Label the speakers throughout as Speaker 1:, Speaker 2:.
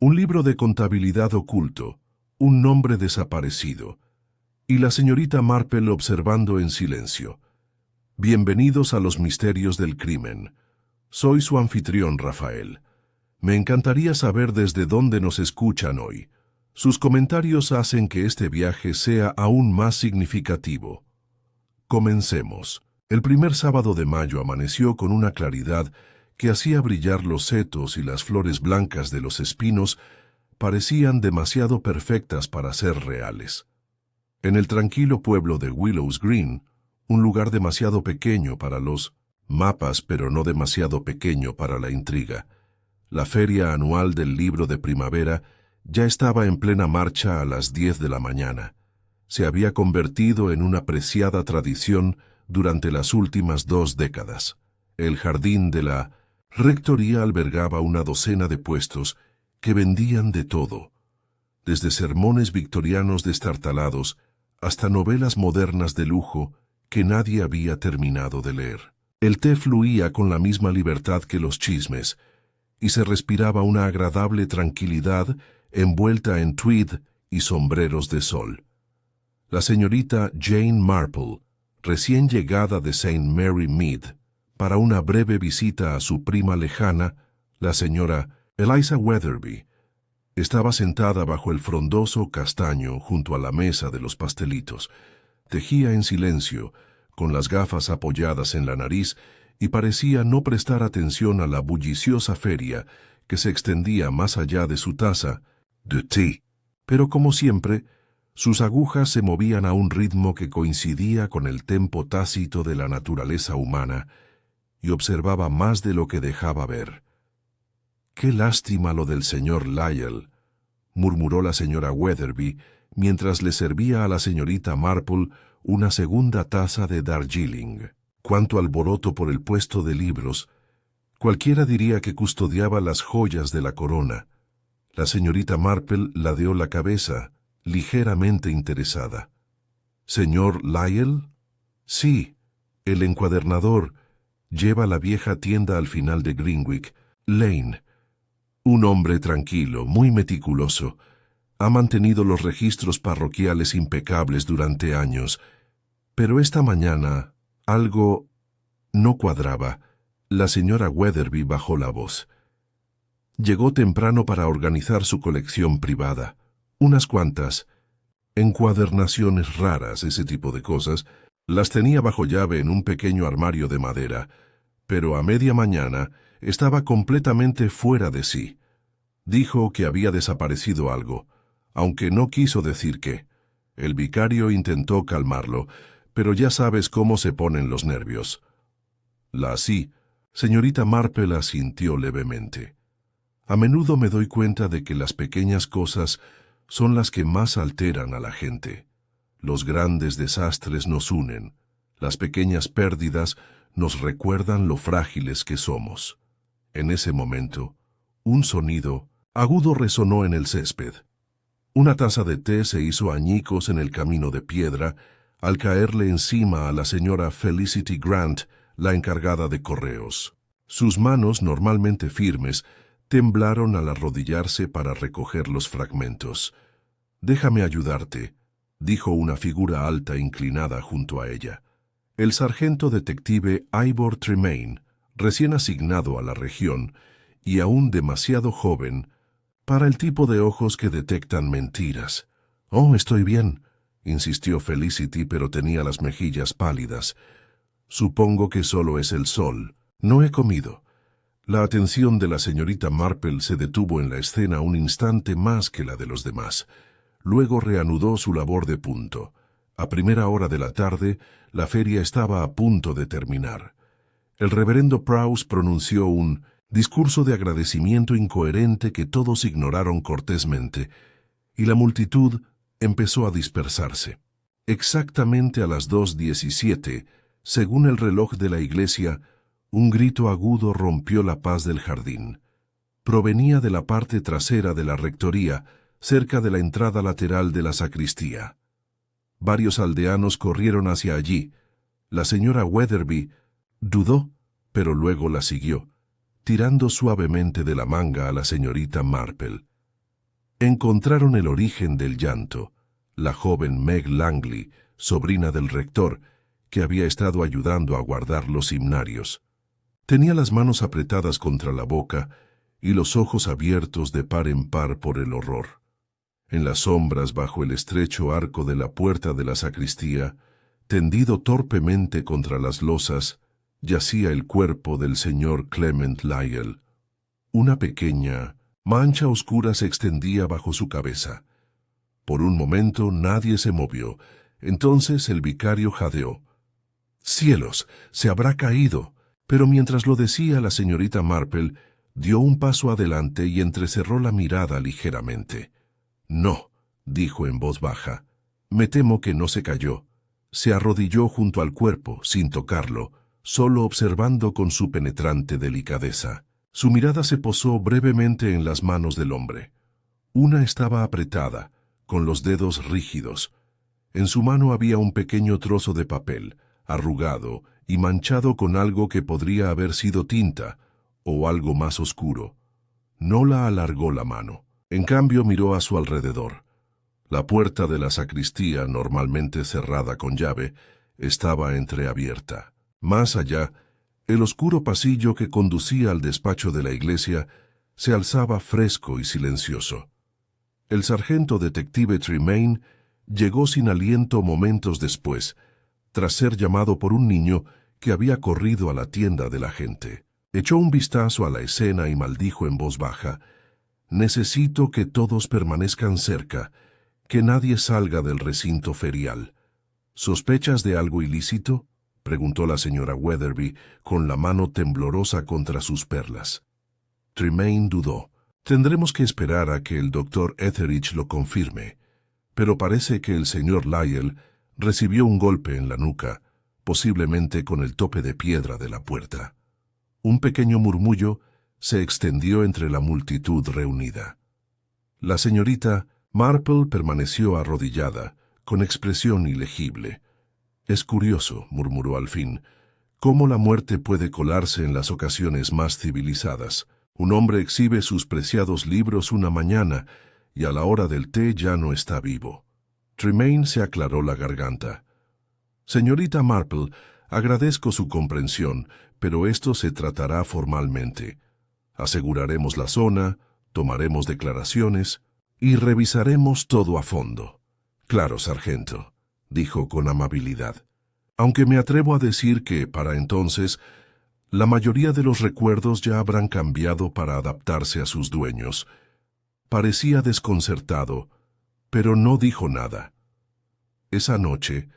Speaker 1: un libro de contabilidad oculto, un nombre desaparecido, y la señorita Marple observando en silencio. Bienvenidos a los misterios del crimen. Soy su anfitrión, Rafael. Me encantaría saber desde dónde nos escuchan hoy. Sus comentarios hacen que este viaje sea aún más significativo. Comencemos. El primer sábado de mayo amaneció con una claridad que hacía brillar los setos y las flores blancas de los espinos parecían demasiado perfectas para ser reales. En el tranquilo pueblo de Willows Green, un lugar demasiado pequeño para los mapas pero no demasiado pequeño para la intriga, la feria anual del libro de primavera ya estaba en plena marcha a las 10 de la mañana. Se había convertido en una preciada tradición durante las últimas 2 décadas. El jardín de la rectoría albergaba una docena de puestos que vendían de todo, desde sermones victorianos destartalados hasta novelas modernas de lujo que nadie había terminado de leer. El té fluía con la misma libertad que los chismes, y se respiraba una agradable tranquilidad envuelta en tweed y sombreros de sol. La señorita Jane Marple, recién llegada de St. Mary Mead, para una breve visita a su prima lejana, la señora Eliza Weatherby, estaba sentada bajo el frondoso castaño junto a la mesa de los pastelitos. Tejía en silencio, con las gafas apoyadas en la nariz, y parecía no prestar atención a la bulliciosa feria que se extendía más allá de su taza de té. Pero como siempre, sus agujas se movían a un ritmo que coincidía con el tempo tácito de la naturaleza humana, y observaba más de lo que dejaba ver. «Qué lástima lo del señor Lyell», murmuró la señora Weatherby, mientras le servía a la señorita Marple una segunda taza de Darjeeling. Cuánto alboroto por el puesto de libros. Cualquiera diría que custodiaba las joyas de la corona. La señorita Marple ladeó la cabeza, ligeramente interesada. «¿Señor Lyell?» «Sí, el encuadernador. Lleva la vieja tienda al final de Greenwich Lane. Un hombre tranquilo, muy meticuloso. Ha mantenido los registros parroquiales impecables durante años. Pero esta mañana algo no cuadraba». La señora Weatherby bajó la voz. Llegó temprano para organizar su colección privada. Unas cuantas encuadernaciones raras, ese tipo de cosas, las tenía bajo llave en un pequeño armario de madera, pero a media mañana estaba completamente fuera de sí. Dijo que había desaparecido algo, aunque no quiso decir qué. El vicario intentó calmarlo, pero ya sabes cómo se ponen los nervios. Señorita Marple asintió levemente. A menudo me doy cuenta de que las pequeñas cosas son las que más alteran a la gente. Los grandes desastres nos unen. Las pequeñas pérdidas nos recuerdan lo frágiles que somos. En ese momento, un sonido agudo resonó en el césped. Una taza de té se hizo añicos en el camino de piedra al caerle encima a la señora Felicity Grant, la encargada de correos. Sus manos, normalmente firmes, temblaron al arrodillarse para recoger los fragmentos. «Déjame ayudarte», dijo una figura alta inclinada junto a ella. El sargento detective Ivor Tremaine, recién asignado a la región, y aún demasiado joven para el tipo de ojos que detectan mentiras. «Oh, estoy bien», insistió Felicity, pero tenía las mejillas pálidas. «Supongo que solo es el sol. No he comido». La atención de la señorita Marple se detuvo en la escena un instante más que la de los demás. Luego reanudó su labor de punto. A primera hora de la tarde, la feria estaba a punto de terminar. El reverendo Prowse pronunció un discurso de agradecimiento incoherente que todos ignoraron cortésmente, y la multitud empezó a dispersarse. Exactamente a las 2:17, según el reloj de la iglesia, un grito agudo rompió la paz del jardín. Provenía de la parte trasera de la rectoría, cerca de la entrada lateral de la sacristía. Varios aldeanos corrieron hacia allí. La señora Weatherby dudó, pero luego la siguió, tirando suavemente de la manga a la señorita Marple. Encontraron el origen del llanto. La joven Meg Langley, sobrina del rector, que había estado ayudando a guardar los himnarios. Tenía las manos apretadas contra la boca y los ojos abiertos de par en par por el horror. En las sombras bajo el estrecho arco de la puerta de la sacristía, tendido torpemente contra las losas, yacía el cuerpo del señor Clement Lyell. Una pequeña mancha oscura se extendía bajo su cabeza. Por un momento nadie se movió. Entonces el vicario jadeó. «¡Cielos! ¡Se habrá caído!». Pero mientras lo decía, la señorita Marple dio un paso adelante y entrecerró la mirada ligeramente. «No», dijo en voz baja. «Me temo que no se cayó». Se arrodilló junto al cuerpo, sin tocarlo, solo observando con su penetrante delicadeza. Su mirada se posó brevemente en las manos del hombre. Una estaba apretada, con los dedos rígidos. En su mano había un pequeño trozo de papel, arrugado y manchado con algo que podría haber sido tinta, o algo más oscuro. No la alargó la mano. En cambio miró a su alrededor. La puerta de la sacristía, normalmente cerrada con llave, estaba entreabierta. Más allá, el oscuro pasillo que conducía al despacho de la iglesia se alzaba fresco y silencioso. El sargento detective Tremaine llegó sin aliento momentos después, tras ser llamado por un niño que había corrido a la tienda del agente. Echó un vistazo a la escena y maldijo en voz baja: «Necesito que todos permanezcan cerca, que nadie salga del recinto ferial». «¿Sospechas de algo ilícito?», preguntó la señora Weatherby, con la mano temblorosa contra sus perlas. Tremaine dudó. «Tendremos que esperar a que el doctor Etheridge lo confirme, pero parece que el señor Lyell recibió un golpe en la nuca, posiblemente con el tope de piedra de la puerta». Un pequeño murmullo se extendió entre la multitud reunida. La señorita Marple permaneció arrodillada, con expresión ilegible. «Es curioso», murmuró al fin, «cómo la muerte puede colarse en las ocasiones más civilizadas. Un hombre exhibe sus preciados libros una mañana y a la hora del té ya no está vivo». Tremaine se aclaró la garganta. «Señorita Marple, agradezco su comprensión, pero esto se tratará formalmente. Aseguraremos la zona, tomaremos declaraciones y revisaremos todo a fondo». «Claro, sargento», dijo con amabilidad. «Aunque me atrevo a decir que, para entonces, la mayoría de los recuerdos ya habrán cambiado para adaptarse a sus dueños». Parecía desconcertado, pero no dijo nada. Esa noche,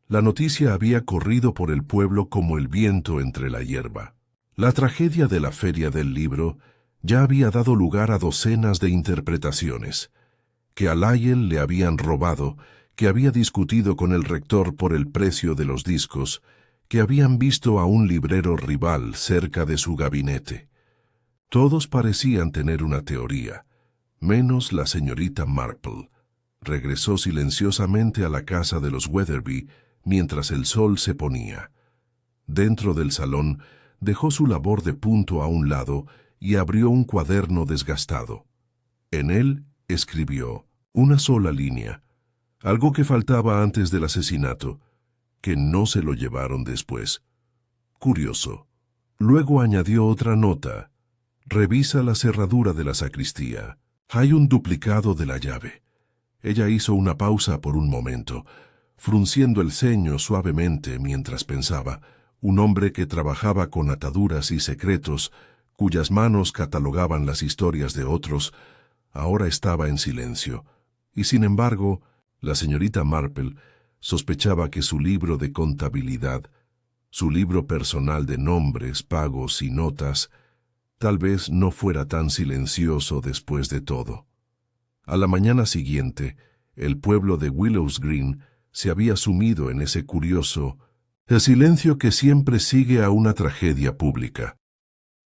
Speaker 1: la noticia había corrido por el pueblo como el viento entre la hierba. La tragedia de la Feria del Libro ya había dado lugar a docenas de interpretaciones. Que a Lyell le habían robado, que había discutido con el rector por el precio de los discos, que habían visto a un librero rival cerca de su gabinete. Todos parecían tener una teoría, menos la señorita Marple. Regresó silenciosamente a la casa de los Weatherby mientras el sol se ponía. Dentro del salón, dejó su labor de punto a un lado y abrió un cuaderno desgastado. En él escribió una sola línea, algo que faltaba antes del asesinato, que no se lo llevaron después. Curioso. Luego añadió otra nota: «Revisa la cerradura de la sacristía. Hay un duplicado de la llave». Ella hizo una pausa por un momento, frunciendo el ceño suavemente mientras pensaba. Un hombre que trabajaba con ataduras y secretos, cuyas manos catalogaban las historias de otros, ahora estaba en silencio. Y sin embargo, la señorita Marple sospechaba que su libro de contabilidad, su libro personal de nombres, pagos y notas, tal vez no fuera tan silencioso después de todo. A la mañana siguiente, el pueblo de Willows Green se había sumido en ese curioso el silencio que siempre sigue a una tragedia pública.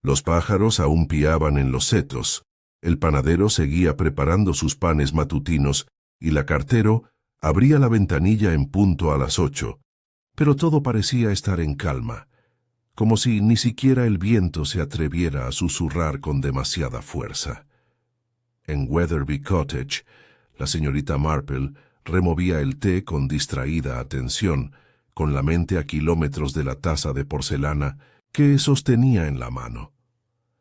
Speaker 1: Los pájaros aún piaban en los setos, el panadero seguía preparando sus panes matutinos y la cartero abría la ventanilla en punto a las 8, pero todo parecía estar en calma, como si ni siquiera el viento se atreviera a susurrar con demasiada fuerza. En Weatherby Cottage, la señorita Marple removía el té con distraída atención, con la mente a kilómetros de la taza de porcelana que sostenía en la mano.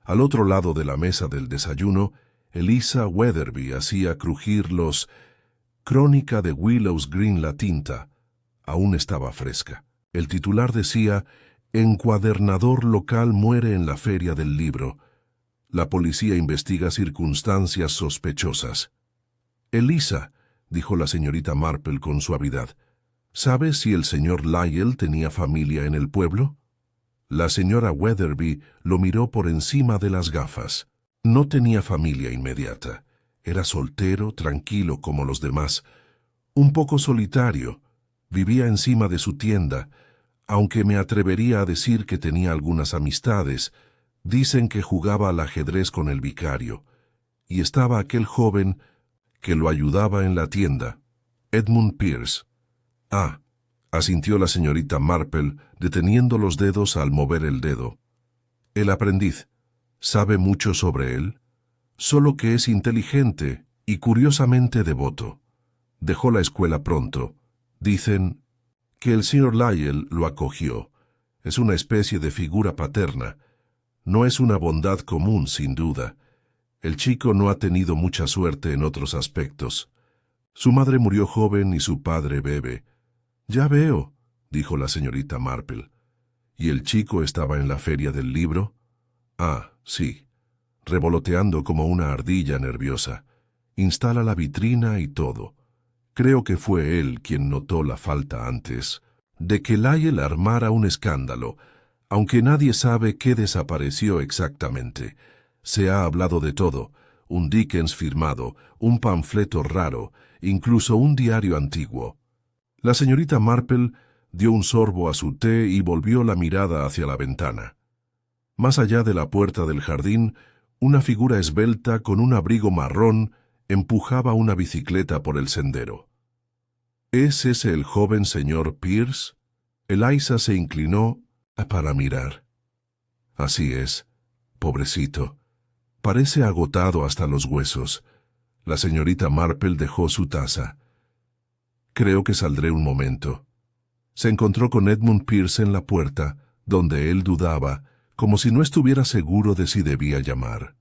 Speaker 1: Al otro lado de la mesa del desayuno, Eliza Weatherby hacía crujir los Crónica de Willows Green. La tinta aún estaba fresca. El titular decía: Encuadernador local muere en la feria del libro. La policía investiga circunstancias sospechosas. Eliza, dijo la señorita Marple con suavidad, ¿sabes si el señor Lyell tenía familia en el pueblo? La señora Weatherby lo miró por encima de las gafas. No tenía familia inmediata. Era soltero, tranquilo como los demás. Un poco solitario. Vivía encima de su tienda, aunque me atrevería a decir que tenía algunas amistades. Dicen que jugaba al ajedrez con el vicario. Y estaba aquel joven que lo ayudaba en la tienda, Edmund Pierce. Ah, asintió la señorita Marple, deteniendo los dedos al mover el dedo. El aprendiz. ¿Sabe mucho sobre él? Solo que es inteligente y curiosamente devoto. Dejó la escuela pronto. Dicen que el señor Lyell lo acogió. Es una especie de figura paterna. No es una bondad común, sin duda. El chico no ha tenido mucha suerte en otros aspectos. Su madre murió joven y su padre bebe. Ya veo, dijo la señorita Marple. ¿Y el chico estaba en la feria del libro? Ah, sí, revoloteando como una ardilla nerviosa. Instala la vitrina y todo. Creo que fue él quien notó la falta antes de que Lyell armara un escándalo, aunque nadie sabe qué desapareció exactamente. Se ha hablado de todo, un Dickens firmado, un panfleto raro, incluso un diario antiguo. La señorita Marple dio un sorbo a su té y volvió la mirada hacia la ventana. Más allá de la puerta del jardín, una figura esbelta con un abrigo marrón empujaba una bicicleta por el sendero. ¿Es ese el joven señor Pierce? Eliza se inclinó para mirar. Así es, pobrecito. Parece agotado hasta los huesos. La señorita Marple dejó su taza. Creo que saldré un momento. Se encontró con Edmund Pierce en la puerta, donde él dudaba, como si no estuviera seguro de si debía llamar.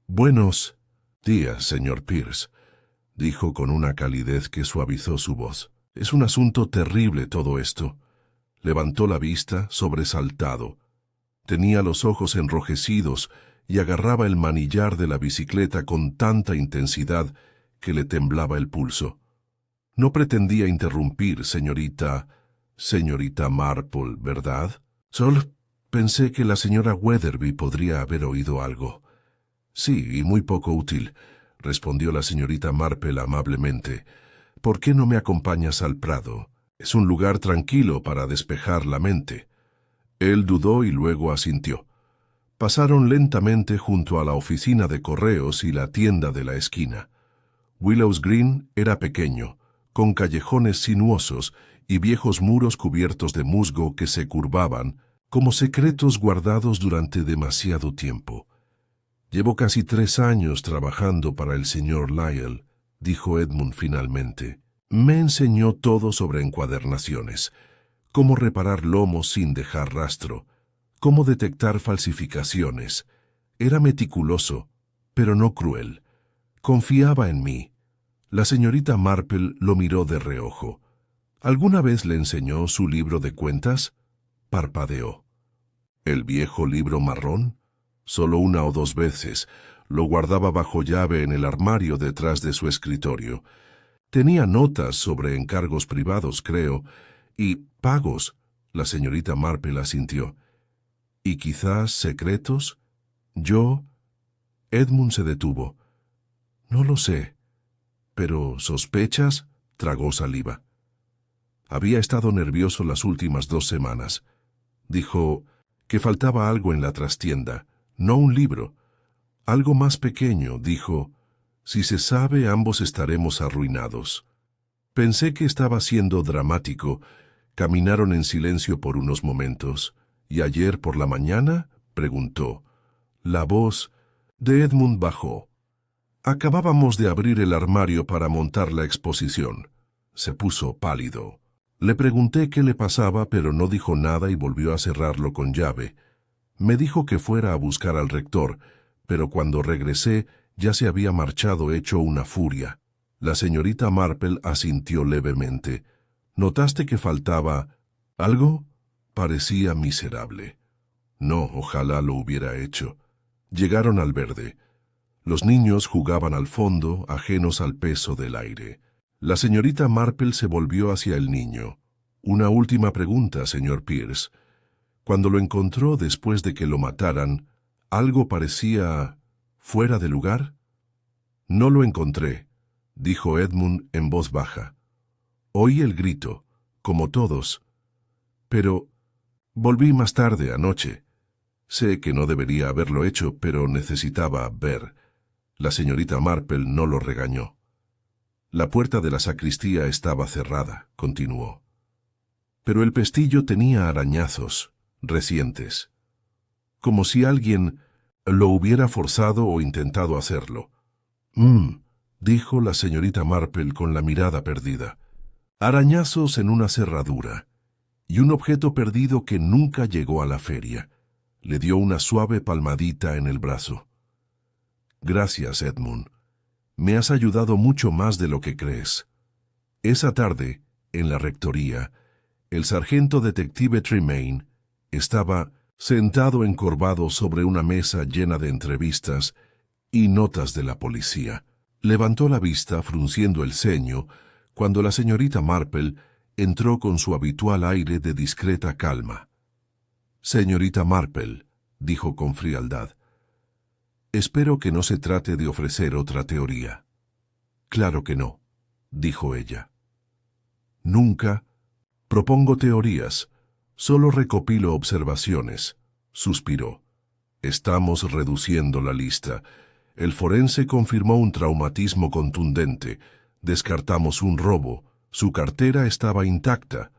Speaker 1: Buenos días, señor Pierce, dijo con una calidez que suavizó su voz. Es un asunto terrible todo esto. Levantó la vista, sobresaltado. Tenía los ojos enrojecidos y agarraba el manillar de la bicicleta con tanta intensidad que le temblaba el pulso. No pretendía interrumpir, señorita Marple, ¿verdad? Solo pensé que la señora Weatherby podría haber oído algo. Sí, y muy poco útil, respondió la señorita Marple amablemente. ¿Por qué no me acompañas al prado? Es un lugar tranquilo para despejar la mente. Él dudó y luego asintió. Pasaron lentamente junto a la oficina de correos y la tienda de la esquina. Willows Green era pequeño, con callejones sinuosos y viejos muros cubiertos de musgo que se curvaban como secretos guardados durante demasiado tiempo. Llevo casi 3 años trabajando para el señor Lyell, dijo Edmund finalmente. Me enseñó todo sobre encuadernaciones, cómo reparar lomos sin dejar rastro, cómo detectar falsificaciones. Era meticuloso, pero no cruel. Confiaba en mí. La señorita Marple lo miró de reojo. ¿Alguna vez le enseñó su libro de cuentas? Parpadeó. ¿El viejo libro marrón? Solo 1 o 2 veces. Lo guardaba bajo llave en el armario detrás de su escritorio. Tenía notas sobre encargos privados, creo, y pagos. La señorita Marple asintió. ¿Y quizás secretos? Yo... Edmund se detuvo. No lo sé. Pero, ¿sospechas? Tragó saliva. Había estado nervioso las últimas 2 semanas. Dijo que faltaba algo en la trastienda, no un libro. Algo más pequeño, dijo. Si se sabe, ambos estaremos arruinados. Pensé que estaba siendo dramático. Caminaron en silencio por unos momentos. ¿Y ayer por la mañana? Preguntó. La voz de Edmund bajó. Acabábamos de abrir el armario para montar la exposición. Se puso pálido. Le pregunté qué le pasaba, pero no dijo nada y volvió a cerrarlo con llave. Me dijo que fuera a buscar al rector, pero cuando regresé ya se había marchado hecho una furia. La señorita Marple asintió levemente. ¿Notaste que faltaba algo? Parecía miserable. No, ojalá lo hubiera hecho. Llegaron al verde. Los niños jugaban al fondo, ajenos al peso del aire. La señorita Marple se volvió hacia el niño. Una última pregunta, señor Pierce. Cuando lo encontró después de que lo mataran, ¿algo parecía fuera de lugar? No lo encontré, dijo Edmund en voz baja. Oí el grito, como todos. Pero volví más tarde anoche. Sé que no debería haberlo hecho, pero necesitaba ver. La señorita Marple no lo regañó. La puerta de la sacristía estaba cerrada, continuó. Pero el pestillo tenía arañazos, recientes. Como si alguien lo hubiera forzado o intentado hacerlo. Dijo la señorita Marple con la mirada perdida. Arañazos en una cerradura. Y un objeto perdido que nunca llegó a la feria. Le dio una suave palmadita en el brazo. Gracias, Edmund. Me has ayudado mucho más de lo que crees. Esa tarde, en la rectoría, el sargento detective Tremaine estaba sentado encorvado sobre una mesa llena de entrevistas y notas de la policía. Levantó la vista, frunciendo el ceño, cuando la señorita Marple entró con su habitual aire de discreta calma. «Señorita Marple», dijo con frialdad, «espero que no se trate de ofrecer otra teoría». «Claro que no», dijo ella. «Nunca propongo teorías, solo recopilo observaciones», suspiró. «Estamos reduciendo la lista. El forense confirmó un traumatismo contundente. Descartamos un robo. Su cartera estaba intacta.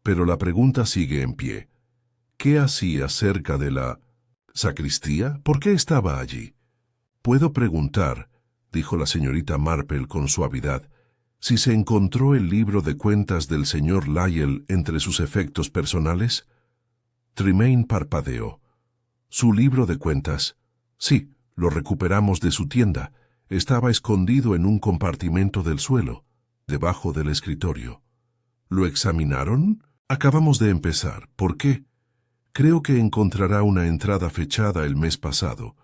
Speaker 1: Pero la pregunta sigue en pie. ¿Qué hacía cerca de la sacristía? ¿Por qué estaba allí?» «Puedo preguntar», dijo la señorita Marple con suavidad, «si se encontró el libro de cuentas del señor Lyell entre sus efectos personales». Tremaine parpadeó. «¿Su libro de cuentas?» «Sí, lo recuperamos de su tienda. Estaba escondido en un compartimento del suelo, debajo del escritorio». «¿Lo examinaron?» «Acabamos de empezar. ¿Por qué?» «Creo que encontrará una entrada fechada el mes pasado,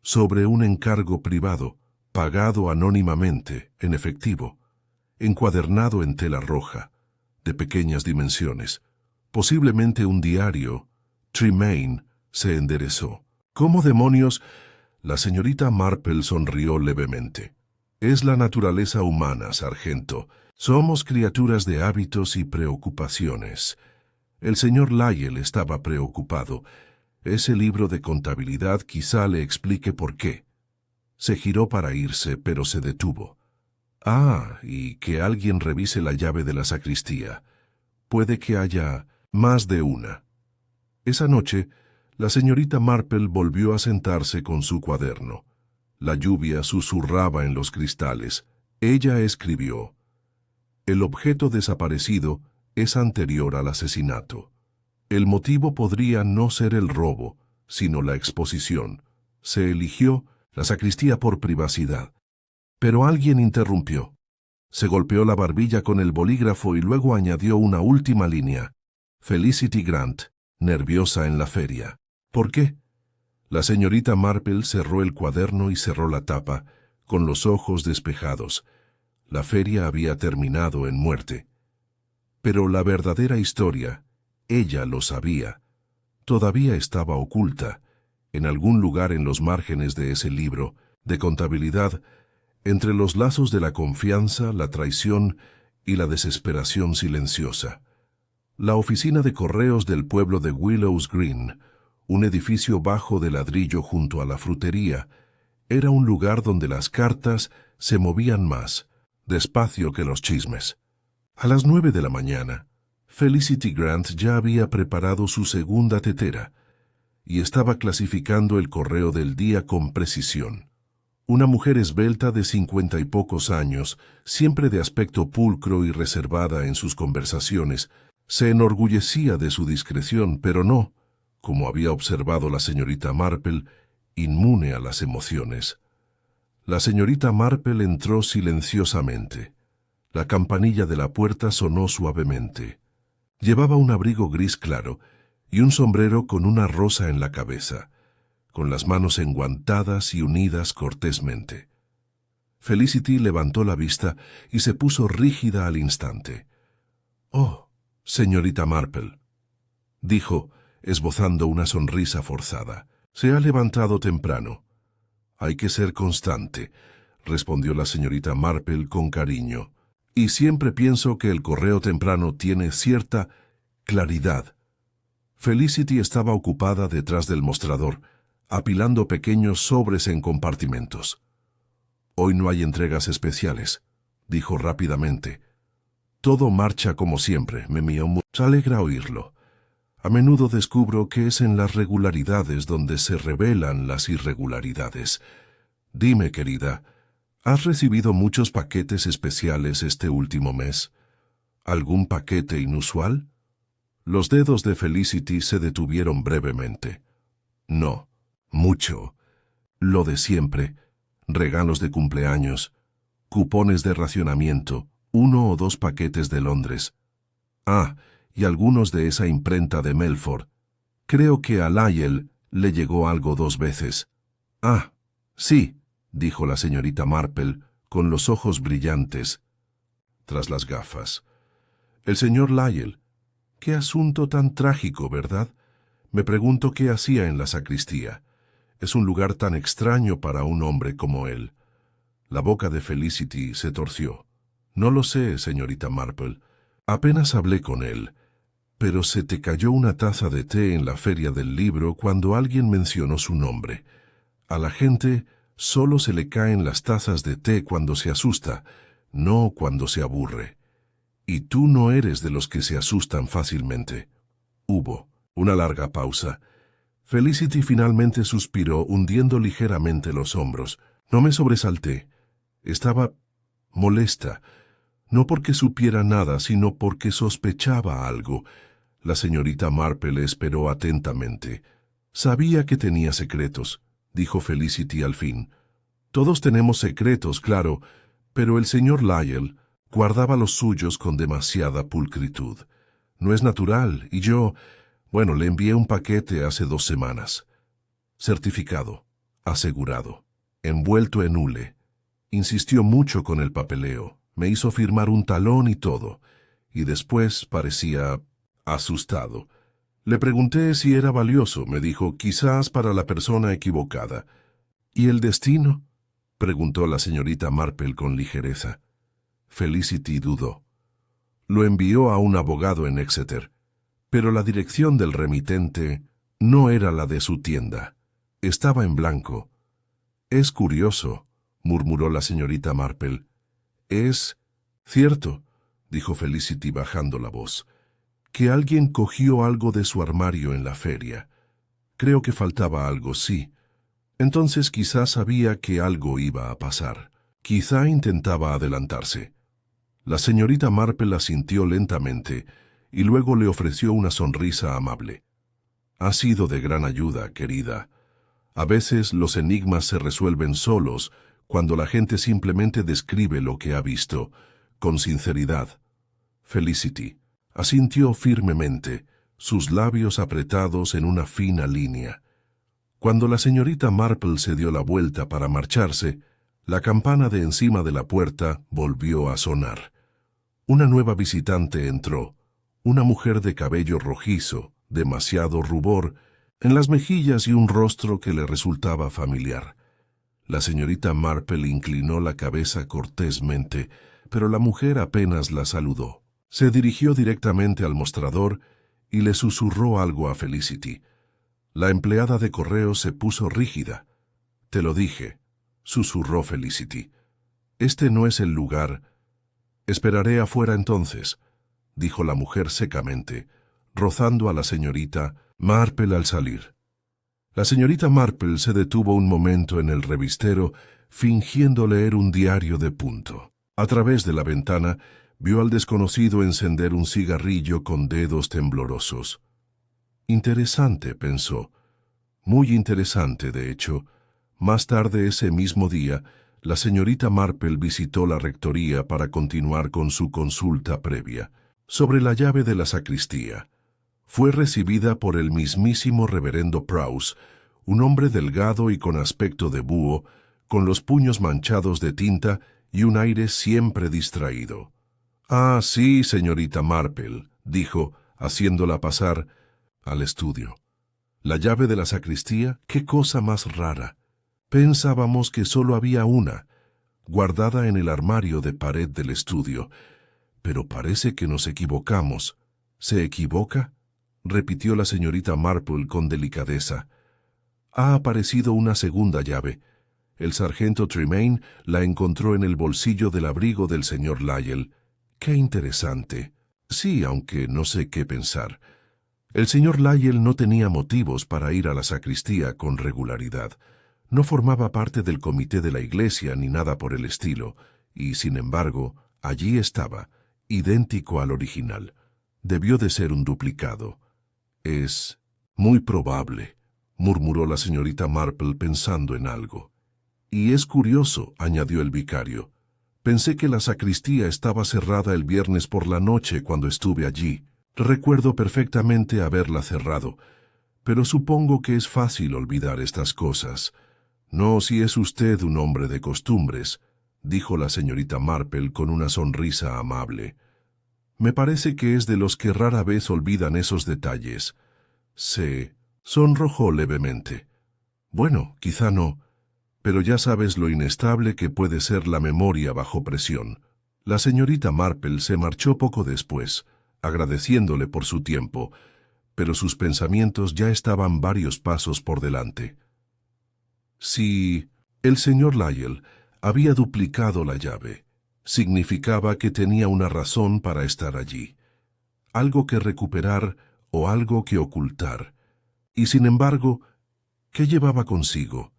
Speaker 1: sobre un encargo privado, pagado anónimamente, en efectivo, encuadernado en tela roja, de pequeñas dimensiones, posiblemente un diario». Tremaine se enderezó. «¿Cómo demonios?» La señorita Marple sonrió levemente. «Es la naturaleza humana, sargento. Somos criaturas de hábitos y preocupaciones. El señor Lyell estaba preocupado. Ese libro de contabilidad quizá le explique por qué». Se giró para irse, pero se detuvo. «Ah, y que alguien revise la llave de la sacristía. Puede que haya más de una». Esa noche, la señorita Marple volvió a sentarse con su cuaderno. La lluvia susurraba en los cristales. Ella escribió: «El objeto desaparecido es anterior al asesinato. El motivo podría no ser el robo, sino la exposición. Se eligió la sacristía por privacidad». Pero alguien interrumpió. Se golpeó la barbilla con el bolígrafo y luego añadió una última línea. «Felicity Grant, nerviosa en la feria». «¿Por qué?» La señorita Marple cerró el cuaderno y cerró la tapa, con los ojos despejados. La feria había terminado en muerte. Pero la verdadera historia, ella lo sabía, todavía estaba oculta, en algún lugar en los márgenes de ese libro, de contabilidad, entre los lazos de la confianza, la traición y la desesperación silenciosa. La oficina de correos del pueblo de Willows Green, un edificio bajo de ladrillo junto a la frutería, era un lugar donde las cartas se movían más, despacio que los chismes. A las 9 de la mañana, Felicity Grant ya había preparado su segunda tetera y estaba clasificando el correo del día con precisión. Una mujer esbelta de 50 y pocos años, siempre de aspecto pulcro y reservada en sus conversaciones, se enorgullecía de su discreción, pero no, como había observado la señorita Marple, inmune a las emociones. La señorita Marple entró silenciosamente. La campanilla de la puerta sonó suavemente. Llevaba un abrigo gris claro y un sombrero con una rosa en la cabeza, con las manos enguantadas y unidas cortésmente. Felicity levantó la vista y se puso rígida al instante. «Oh, señorita Marple», dijo, esbozando una sonrisa forzada. «Se ha levantado temprano». «Hay que ser constante», respondió la señorita Marple con cariño. «Y siempre pienso que el correo temprano tiene cierta claridad». Felicity estaba ocupada detrás del mostrador, apilando pequeños sobres en compartimentos. «Hoy no hay entregas especiales», dijo rápidamente. «Todo marcha como siempre, me alegra oírlo. A menudo descubro que es en las regularidades donde se revelan las irregularidades. Dime, querida, ¿has recibido muchos paquetes especiales este último mes? ¿Algún paquete inusual?» Los dedos de Felicity se detuvieron brevemente. «No, mucho. Lo de siempre. Regalos de cumpleaños, cupones de racionamiento, 1 o 2 paquetes de Londres. Ah, y algunos de esa imprenta de Melford. Creo que a Lyell le llegó algo 2 veces. Ah, sí», dijo la señorita Marple, con los ojos brillantes, tras las gafas. «El señor Lyell. Qué asunto tan trágico, ¿verdad? Me pregunto qué hacía en la sacristía. Es un lugar tan extraño para un hombre como él». La boca de Felicity se torció. «No lo sé, señorita Marple. Apenas hablé con él. Pero se te cayó una taza de té en la feria del libro cuando alguien mencionó su nombre. A la gente solo se le caen las tazas de té cuando se asusta, no cuando se aburre. Y tú no eres de los que se asustan fácilmente». Hubo una larga pausa. Felicity finalmente suspiró, hundiendo ligeramente los hombros. «No me sobresalté. Estaba molesta, no porque supiera nada, sino porque sospechaba algo». La señorita Marple esperó atentamente. «Sabía que tenía secretos», dijo Felicity al fin. «Todos tenemos secretos, claro, pero el señor Lyell guardaba los suyos con demasiada pulcritud. No es natural, y yo, bueno, le envié un paquete hace 2 semanas. Certificado, asegurado, envuelto en hule. Insistió mucho con el papeleo, me hizo firmar un talón y todo, y después parecía asustado. Le pregunté si era valioso, me dijo, quizás para la persona equivocada». «¿Y el destino?», preguntó la señorita Marple con ligereza. Felicity dudó. «Lo envió a un abogado en Exeter, pero la dirección del remitente no era la de su tienda. Estaba en blanco». «Es curioso», murmuró la señorita Marple. «Es cierto», dijo Felicity bajando la voz, «que alguien cogió algo de su armario en la feria. Creo que faltaba algo, sí. Entonces quizá sabía que algo iba a pasar. Quizá intentaba adelantarse». La señorita Marple asintió lentamente y luego le ofreció una sonrisa amable. «Ha sido de gran ayuda, querida. A veces los enigmas se resuelven solos cuando la gente simplemente describe lo que ha visto, con sinceridad». Felicity asintió firmemente, sus labios apretados en una fina línea. Cuando la señorita Marple se dio la vuelta para marcharse, la campana de encima de la puerta volvió a sonar. Una nueva visitante entró, una mujer de cabello rojizo, demasiado rubor, en las mejillas y un rostro que le resultaba familiar. La señorita Marple inclinó la cabeza cortésmente, pero la mujer apenas la saludó. Se dirigió directamente al mostrador y le susurró algo a Felicity. La empleada de correo se puso rígida. «Te lo dije», susurró Felicity. «Este no es el lugar». «Esperaré afuera entonces», dijo la mujer secamente, rozando a la señorita Marple al salir. La señorita Marple se detuvo un momento en el revistero, fingiendo leer un diario de punto. A través de la ventana, vio al desconocido encender un cigarrillo con dedos temblorosos. Interesante, pensó. Muy interesante, de hecho. Más tarde ese mismo día, la señorita Marple visitó la rectoría para continuar con su consulta previa sobre la llave de la sacristía. Fue recibida por el mismísimo reverendo Prowse, un hombre delgado y con aspecto de búho, con los puños manchados de tinta y un aire siempre distraído. «Ah, sí, señorita Marple», dijo, haciéndola pasar al estudio. «La llave de la sacristía, qué cosa más rara. Pensábamos que solo había una, guardada en el armario de pared del estudio. Pero parece que nos equivocamos». «¿Se equivoca?», repitió la señorita Marple con delicadeza. «Ha aparecido una segunda llave. El sargento Tremaine la encontró en el bolsillo del abrigo del señor Lyell. Qué interesante. Sí, aunque no sé qué pensar. El señor Lyell no tenía motivos para ir a la sacristía con regularidad. No formaba parte del comité de la iglesia ni nada por el estilo, y sin embargo, allí estaba, idéntico al original. Debió de ser un duplicado. «Es muy probable», murmuró la señorita Marple pensando en algo. «Y es curioso», añadió el vicario. «Pensé que la sacristía estaba cerrada el viernes por la noche cuando estuve allí. Recuerdo perfectamente haberla cerrado, pero supongo que es fácil olvidar estas cosas. No, si es usted un hombre de costumbres», dijo la señorita Marple con una sonrisa amable. «Me parece que es de los que rara vez olvidan esos detalles». Se sonrojó levemente. «Bueno, quizá no, pero ya sabes lo inestable que puede ser la memoria bajo presión». La señorita Marple se marchó poco después, agradeciéndole por su tiempo, pero sus pensamientos ya estaban varios pasos por delante. Si el señor Lyell había duplicado la llave, significaba que tenía una razón para estar allí, algo que recuperar o algo que ocultar. Y sin embargo, ¿qué llevaba consigo?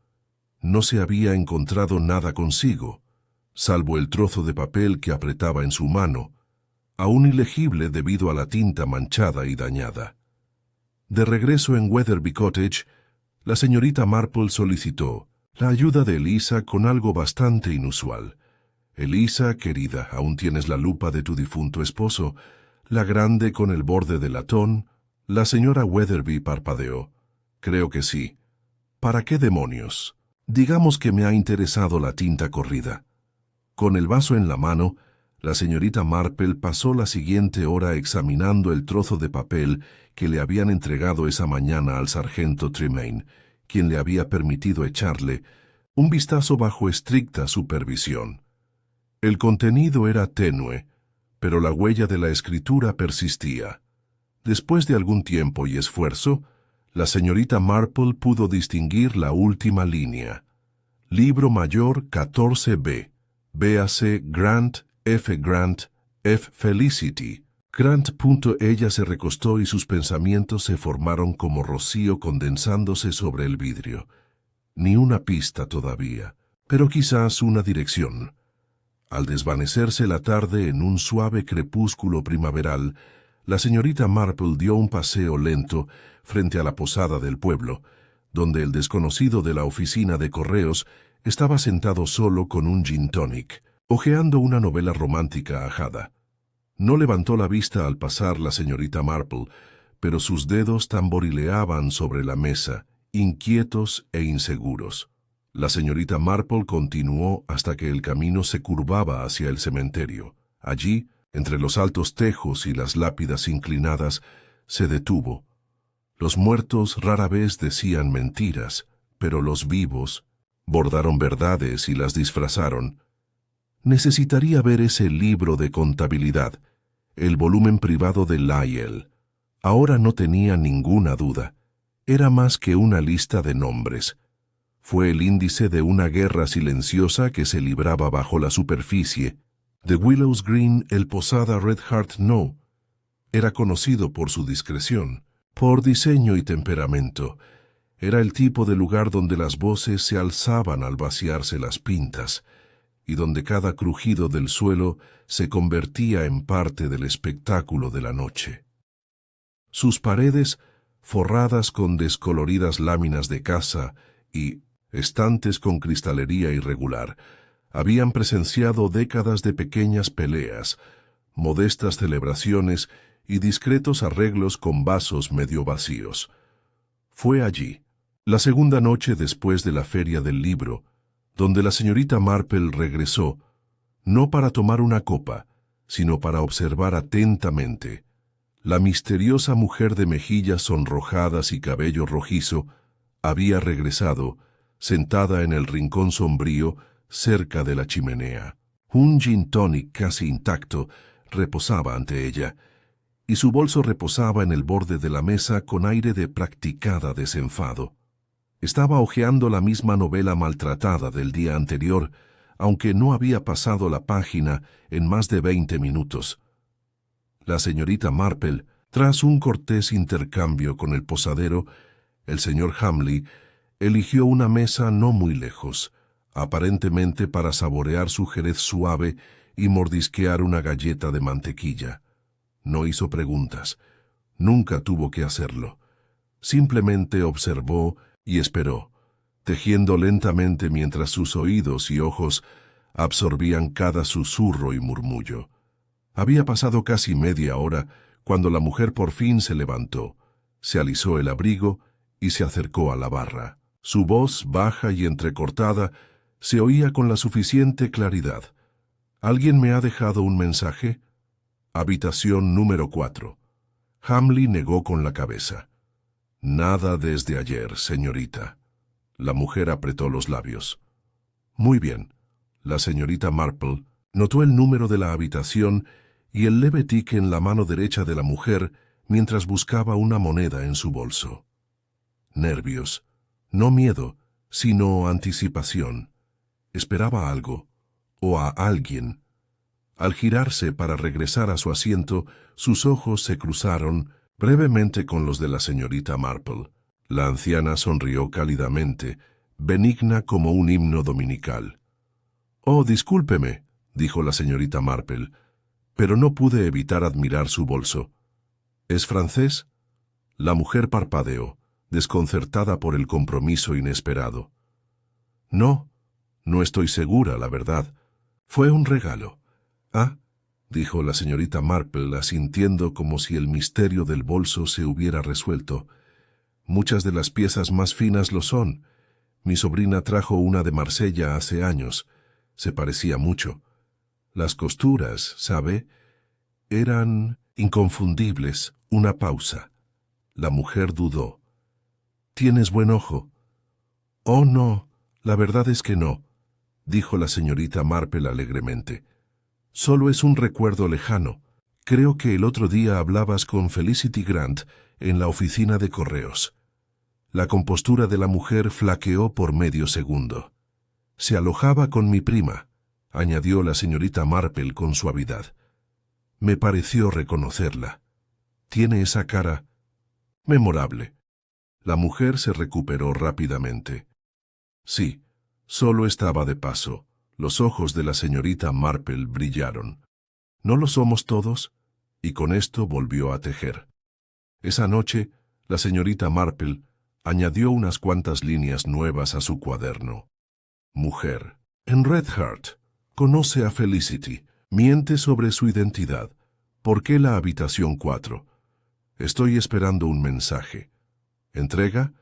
Speaker 1: No se había encontrado nada consigo, salvo el trozo de papel que apretaba en su mano, aún ilegible debido a la tinta manchada y dañada. De regreso en Weatherby Cottage, la señorita Marple solicitó la ayuda de Elisa con algo bastante inusual. «Elisa, querida, ¿aún tienes la lupa de tu difunto esposo? La grande con el borde de latón». La señora Weatherby parpadeó. «Creo que sí». «¿Para qué demonios? Digamos que me ha interesado la tinta corrida». Con el vaso en la mano, la señorita Marple pasó la siguiente hora examinando el trozo de papel que le habían entregado esa mañana al sargento Tremaine, quien le había permitido echarle un vistazo bajo estricta supervisión. El contenido era tenue, pero la huella de la escritura persistía. Después de algún tiempo y esfuerzo, la señorita Marple pudo distinguir la última línea. «Libro mayor 14B. Véase Grant, F. Grant, F. Felicity». Grant. Ella se recostó y sus pensamientos se formaron como rocío condensándose sobre el vidrio. Ni una pista todavía, pero quizás una dirección. Al desvanecerse la tarde en un suave crepúsculo primaveral, la señorita Marple dio un paseo lento frente a la posada del pueblo, donde el desconocido de la oficina de correos estaba sentado solo con un gin tonic, hojeando una novela romántica ajada. No levantó la vista al pasar la señorita Marple, pero sus dedos tamborileaban sobre la mesa, inquietos e inseguros. La señorita Marple continuó hasta que el camino se curvaba hacia el cementerio. Allí, entre los altos tejos y las lápidas inclinadas, se detuvo. Los muertos rara vez decían mentiras, pero los vivos bordaron verdades y las disfrazaron. Necesitaría ver ese libro de contabilidad, el volumen privado de Lyell. Ahora no tenía ninguna duda. Era más que una lista de nombres. Fue el índice de una guerra silenciosa que se libraba bajo la superficie. De Willows Green, el Posada Red Heart No. Era conocido por su discreción, por diseño y temperamento. Era el tipo de lugar donde las voces se alzaban al vaciarse las pintas, y donde cada crujido del suelo se convertía en parte del espectáculo de la noche. Sus paredes, forradas con descoloridas láminas de casa y estantes con cristalería irregular, habían presenciado décadas de pequeñas peleas, modestas celebraciones y discretos arreglos con vasos medio vacíos. Fue allí, la segunda noche después de la Feria del Libro, donde la señorita Marple regresó, no para tomar una copa, sino para observar atentamente. La misteriosa mujer de mejillas sonrojadas y cabello rojizo había regresado, sentada en el rincón sombrío, cerca de la chimenea. Un gin tonic casi intacto reposaba ante ella, y su bolso reposaba en el borde de la mesa con aire de practicada desenfado. Estaba hojeando la misma novela maltratada del día anterior, aunque no había pasado la página en más de 20 minutos. La señorita Marple, tras un cortés intercambio con el posadero, el señor Hamley, eligió una mesa no muy lejos, aparentemente para saborear su jerez suave y mordisquear una galleta de mantequilla. No hizo preguntas. Nunca tuvo que hacerlo. Simplemente observó y esperó, tejiendo lentamente mientras sus oídos y ojos absorbían cada susurro y murmullo. Había pasado casi media hora cuando la mujer por fin se levantó, se alisó el abrigo y se acercó a la barra. Su voz, baja y entrecortada, se oía con la suficiente claridad. ¿Alguien me ha dejado un mensaje? Habitación número 4. Hamley negó con la cabeza. Nada desde ayer, señorita. La mujer apretó los labios. Muy bien. La señorita Marple notó el número de la habitación y el leve tique en la mano derecha de la mujer mientras buscaba una moneda en su bolso. Nervios. No miedo, sino anticipación. Esperaba algo, o a alguien. Al girarse para regresar a su asiento, sus ojos se cruzaron brevemente con los de la señorita Marple. La anciana sonrió cálidamente, benigna como un himno dominical. «Oh, discúlpeme», dijo la señorita Marple, pero no pude evitar admirar su bolso. «¿Es francés?» La mujer parpadeó, desconcertada por el compromiso inesperado. «No, no estoy segura, la verdad. Fue un regalo». «Ah», dijo la señorita Marple, asintiendo como si el misterio del bolso se hubiera resuelto. «Muchas de las piezas más finas lo son. Mi sobrina trajo una de Marsella hace años. Se parecía mucho. Las costuras, ¿sabe? Eran inconfundibles». Una pausa. La mujer dudó. «¿Tienes buen ojo?» «Oh, no, la verdad es que no», dijo la señorita Marple alegremente. «Solo es un recuerdo lejano. Creo que el otro día hablabas con Felicity Grant en la oficina de correos». La compostura de la mujer flaqueó por medio segundo. «Se alojaba con mi prima», añadió la señorita Marple con suavidad. Me pareció reconocerla. Tiene esa cara memorable. La mujer se recuperó rápidamente. Sí, solo estaba de paso. Los ojos de la señorita Marple brillaron. ¿No lo somos todos? Y con esto volvió a tejer. Esa noche, la señorita Marple añadió unas cuantas líneas nuevas a su cuaderno. Mujer. En Red Heart. Conoce a Felicity. Miente sobre su identidad. ¿Por qué la habitación 4? Estoy esperando un mensaje. Entrega.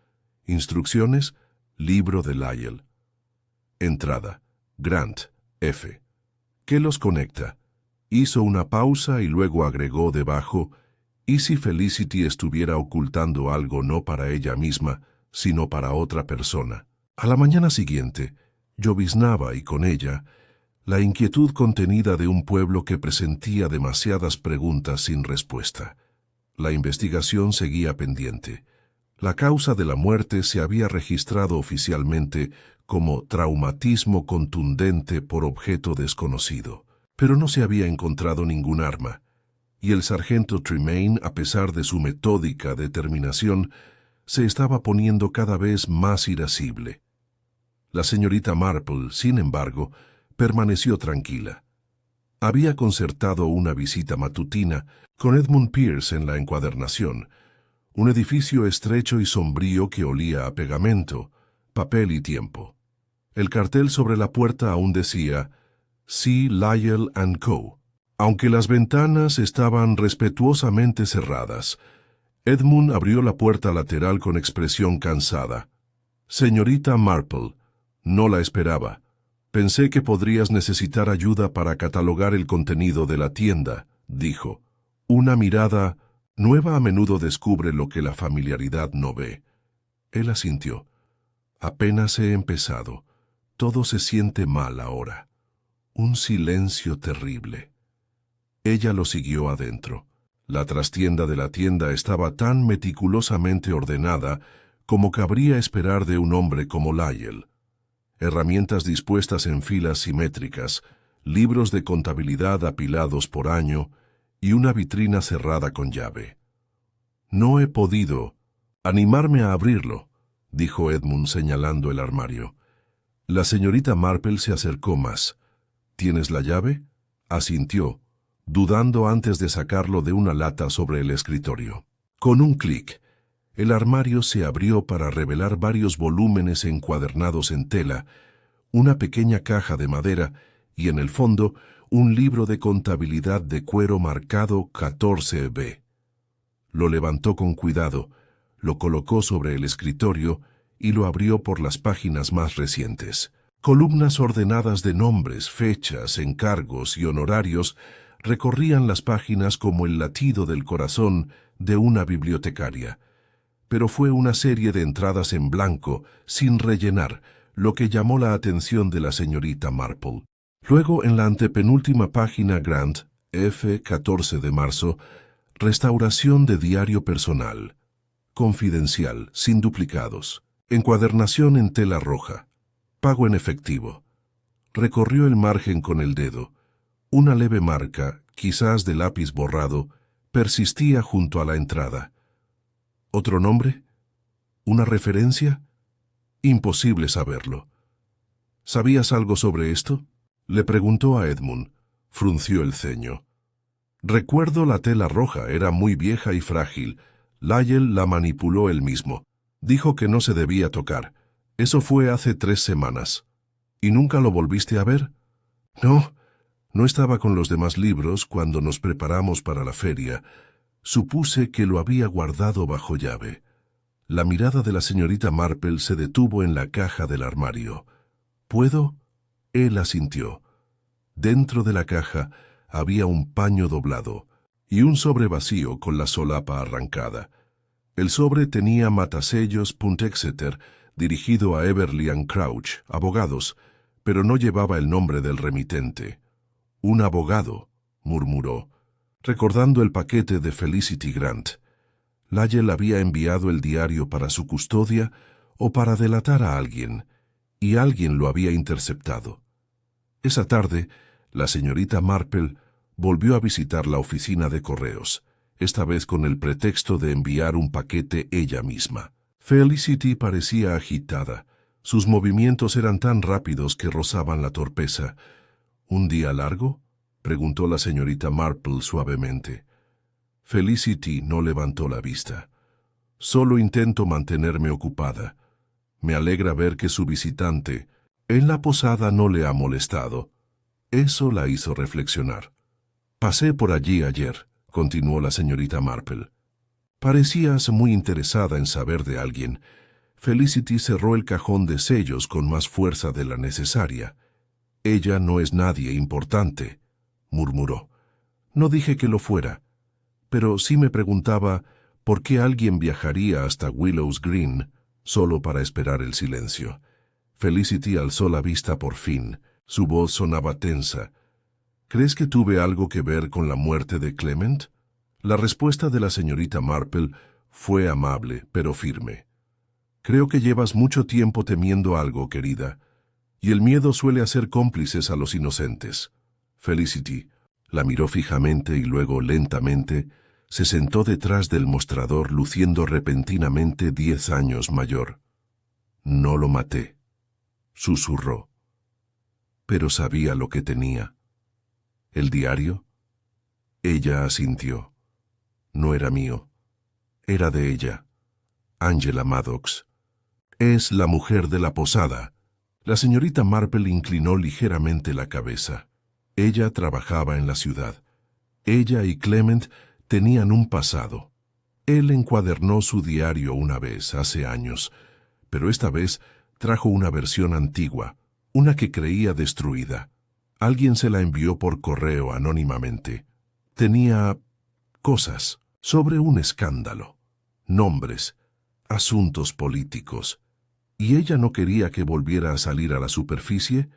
Speaker 1: Instrucciones. Libro de Lyell. Entrada. Grant. F. ¿Qué los conecta? Hizo una pausa y luego agregó debajo: ¿y si Felicity estuviera ocultando algo no para ella misma, sino para otra persona? A la mañana siguiente, lloviznaba y con ella la inquietud contenida de un pueblo que presentía demasiadas preguntas sin respuesta. La investigación seguía pendiente. La causa de la muerte se había registrado oficialmente como traumatismo contundente por objeto desconocido, pero no se había encontrado ningún arma, y el sargento Tremaine, a pesar de su metódica determinación, se estaba poniendo cada vez más irascible. La señorita Marple, sin embargo, permaneció tranquila. Había concertado una visita matutina con Edmund Pierce en la encuadernación, un edificio estrecho y sombrío que olía a pegamento, papel y tiempo. El cartel sobre la puerta aún decía C. Lyell & Co. Aunque las ventanas estaban respetuosamente cerradas, Edmund abrió la puerta lateral con expresión cansada. «Señorita Marple, no la esperaba. Pensé que podrías necesitar ayuda para catalogar el contenido de la tienda», dijo. Una mirada nueva a menudo descubre lo que la familiaridad no ve. Él asintió. «Apenas he empezado. Todo se siente mal ahora». Un silencio terrible. Ella lo siguió adentro. La trastienda de la tienda estaba tan meticulosamente ordenada como cabría esperar de un hombre como Lyell. Herramientas dispuestas en filas simétricas, libros de contabilidad apilados por año y una vitrina cerrada con llave. «No he podido animarme a abrirlo», dijo Edmund señalando el armario. La señorita Marple se acercó más. «¿Tienes la llave?», asintió, dudando antes de sacarlo de una lata sobre el escritorio. Con un clic, el armario se abrió para revelar varios volúmenes encuadernados en tela, una pequeña caja de madera y, en el fondo, un libro de contabilidad de cuero marcado 14B. Lo levantó con cuidado, lo colocó sobre el escritorio y lo abrió por las páginas más recientes. Columnas ordenadas de nombres, fechas, encargos y honorarios recorrían las páginas como el latido del corazón de una bibliotecaria. Pero fue una serie de entradas en blanco, sin rellenar, lo que llamó la atención de la señorita Marple. Luego, en la antepenúltima página, Grant, F. 14 de marzo, restauración de diario personal. Confidencial, sin duplicados. Encuadernación en tela roja. Pago en efectivo. Recorrió el margen con el dedo. Una leve marca, quizás de lápiz borrado, persistía junto a la entrada. ¿Otro nombre? ¿Una referencia? Imposible saberlo. ¿Sabías algo sobre esto?, le preguntó a Edmund. Frunció el ceño. Recuerdo la tela roja, era muy vieja y frágil. Lyell la manipuló él mismo. Dijo que no se debía tocar. Eso fue hace 3 semanas. ¿Y nunca lo volviste a ver? No, no estaba con los demás libros cuando nos preparamos para la feria. Supuse que lo había guardado bajo llave. La mirada de la señorita Marple se detuvo en la caja del armario. ¿Puedo? Él asintió. Dentro de la caja había un paño doblado y un sobre vacío con la solapa arrancada. El sobre tenía matasellos .Exeter dirigido a Everly & Crouch, abogados, pero no llevaba el nombre del remitente. «Un abogado», murmuró, recordando el paquete de Felicity Grant. Lyell había enviado el diario para su custodia o para delatar a alguien, y alguien lo había interceptado. Esa tarde, la señorita Marple volvió a visitar la oficina de correos, esta vez con el pretexto de enviar un paquete ella misma. Felicity parecía agitada. Sus movimientos eran tan rápidos que rozaban la torpeza. «¿Un día largo?», preguntó la señorita Marple suavemente. Felicity no levantó la vista. «Solo intento mantenerme ocupada. Me alegra ver que su visitante en la posada no le ha molestado». Eso la hizo reflexionar. «Pasé por allí ayer», continuó la señorita Marple. «Parecías muy interesada en saber de alguien». Felicity cerró el cajón de sellos con más fuerza de la necesaria. «Ella no es nadie importante», murmuró. «No dije que lo fuera, pero sí me preguntaba por qué alguien viajaría hasta Willows Green solo para esperar el silencio». Felicity alzó la vista por fin. Su voz sonaba tensa. «¿Crees que tuve algo que ver con la muerte de Clement?». La respuesta de la señorita Marple fue amable, pero firme. «Creo que llevas mucho tiempo temiendo algo, querida, y el miedo suele hacer cómplices a los inocentes». Felicity la miró fijamente y luego lentamente Se sentó detrás del mostrador luciendo repentinamente 10 años mayor. No lo maté, susurró. Pero sabía lo que tenía. ¿El diario? Ella asintió. No era mío. Era de ella. Angela Maddox. Es la mujer de la posada. La señorita Marple inclinó ligeramente la cabeza. Ella trabajaba en la ciudad. Ella y Clement tenían un pasado. Él encuadernó su diario una vez, hace años, pero esta vez trajo una versión antigua, una que creía destruida. Alguien se la envió por correo anónimamente. Tenía cosas sobre un escándalo, nombres, asuntos políticos. ¿Y ella no quería que volviera a salir a la superficie?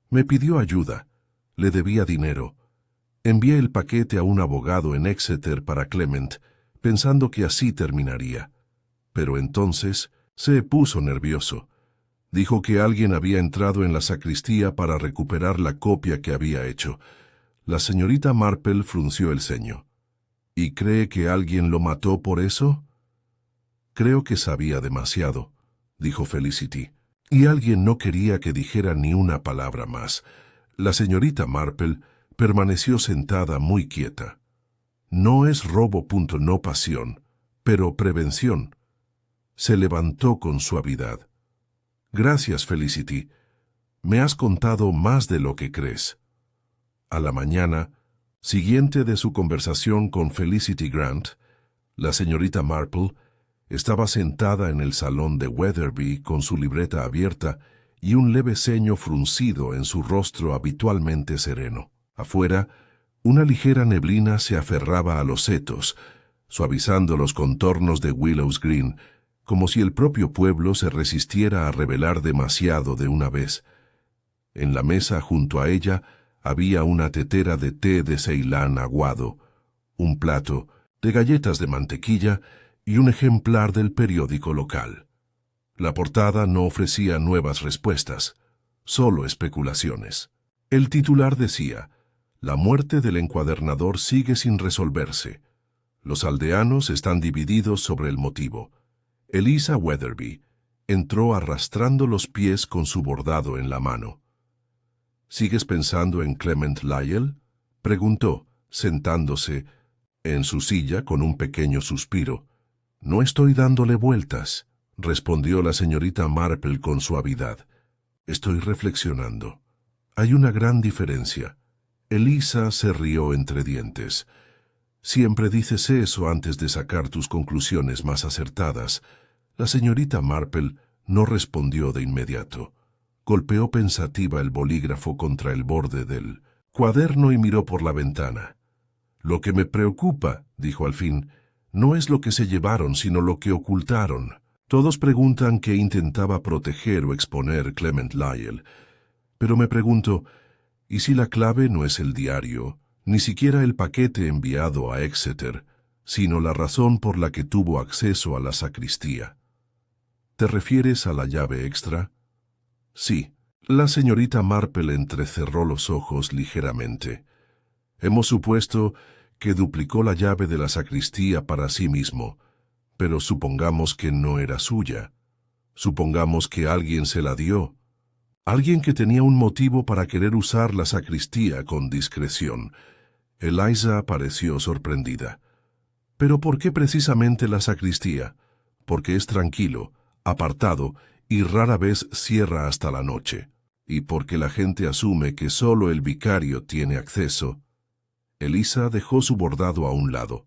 Speaker 1: Me pidió ayuda. Le debía dinero. Envié el paquete a un abogado en Exeter para Clement, pensando que así terminaría. Pero entonces se puso nervioso. Dijo que alguien había entrado en la sacristía para recuperar la copia que había hecho. La señorita Marple frunció el ceño. ¿Y cree que alguien lo mató por eso? Creo que sabía demasiado, dijo Felicity. Y alguien no quería que dijera ni una palabra más. La señorita Marple permaneció sentada muy quieta. No es robo, no pasión, pero prevención. Se levantó con suavidad. Gracias, Felicity. Me has contado más de lo que crees. A la mañana siguiente de su conversación con Felicity Grant, la señorita Marple estaba sentada en el salón de Weatherby con su libreta abierta y un leve ceño fruncido en su rostro habitualmente sereno. Afuera, una ligera neblina se aferraba a los setos, suavizando los contornos de Willows Green, como si el propio pueblo se resistiera a revelar demasiado de una vez. En la mesa junto a ella había una tetera de té de Ceilán aguado, un plato de galletas de mantequilla y un ejemplar del periódico local. La portada no ofrecía nuevas respuestas, solo especulaciones. El titular decía: «La muerte del encuadernador sigue sin resolverse. Los aldeanos están divididos sobre el motivo. Eliza Weatherby entró arrastrando los pies con su bordado en la mano». «¿Sigues pensando en Clement Lyell?», preguntó, sentándose en su silla con un pequeño suspiro. «No estoy dándole vueltas», respondió la señorita Marple con suavidad. «Estoy reflexionando. Hay una gran diferencia». Eliza se rió entre dientes. «Siempre dices eso antes de sacar tus conclusiones más acertadas». La señorita Marple no respondió de inmediato. Golpeó pensativa el bolígrafo contra el borde del cuaderno y miró por la ventana. «Lo que me preocupa», dijo al fin, «no es lo que se llevaron, sino lo que ocultaron. Todos preguntan qué intentaba proteger o exponer Clement Lyell. Pero me pregunto, ¿y si la clave no es el diario, ni siquiera el paquete enviado a Exeter, sino la razón por la que tuvo acceso a la sacristía?» «¿Te refieres a la llave extra?» «Sí». La señorita Marple entrecerró los ojos ligeramente. «Hemos supuesto que duplicó la llave de la sacristía para sí mismo, pero supongamos que no era suya. Supongamos que alguien se la dio. Alguien que tenía un motivo para querer usar la sacristía con discreción». Eliza pareció sorprendida. «¿Pero por qué precisamente la sacristía?» «Porque es tranquilo, apartado y rara vez cierra hasta la noche. Y porque la gente asume que solo el vicario tiene acceso». Eliza dejó su bordado a un lado.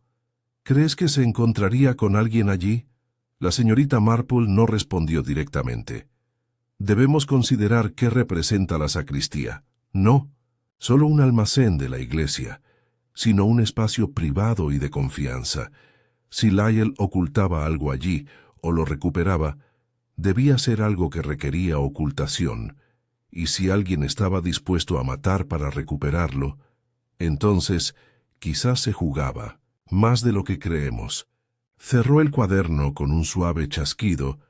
Speaker 1: «¿Crees que se encontraría con alguien allí?» La señorita Marple no respondió directamente. «Debemos considerar qué representa la sacristía. No, solo un almacén de la iglesia, sino un espacio privado y de confianza. Si Lyell ocultaba algo allí o lo recuperaba, debía ser algo que requería ocultación, y si alguien estaba dispuesto a matar para recuperarlo, entonces quizás se jugaba, más de lo que creemos». Cerró el cuaderno con un suave chasquido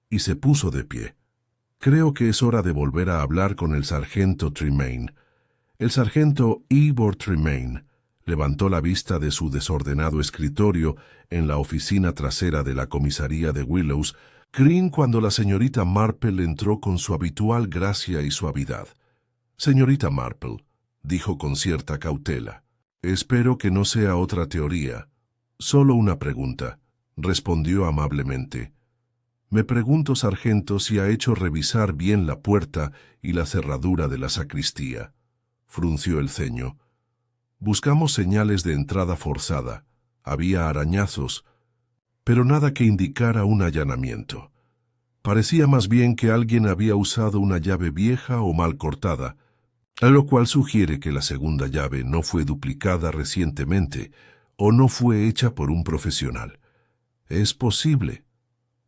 Speaker 1: y se puso de pie. «Creo que es hora de volver a hablar con el sargento Tremaine». «El sargento Ivor Tremaine», Levantó la vista de su desordenado escritorio en la oficina trasera de la comisaría de Willows Green cuando la señorita Marple entró con su habitual gracia y suavidad. «Señorita Marple», dijo con cierta cautela, «espero que no sea otra teoría. Solo una pregunta», respondió amablemente. «Me pregunto, sargento, si ha hecho revisar bien la puerta y la cerradura de la sacristía». Frunció el ceño. «Buscamos señales de entrada forzada. Había arañazos, pero nada que indicara un allanamiento. Parecía más bien que alguien había usado una llave vieja o mal cortada, lo cual sugiere que la segunda llave no fue duplicada recientemente o no fue hecha por un profesional. Es posible».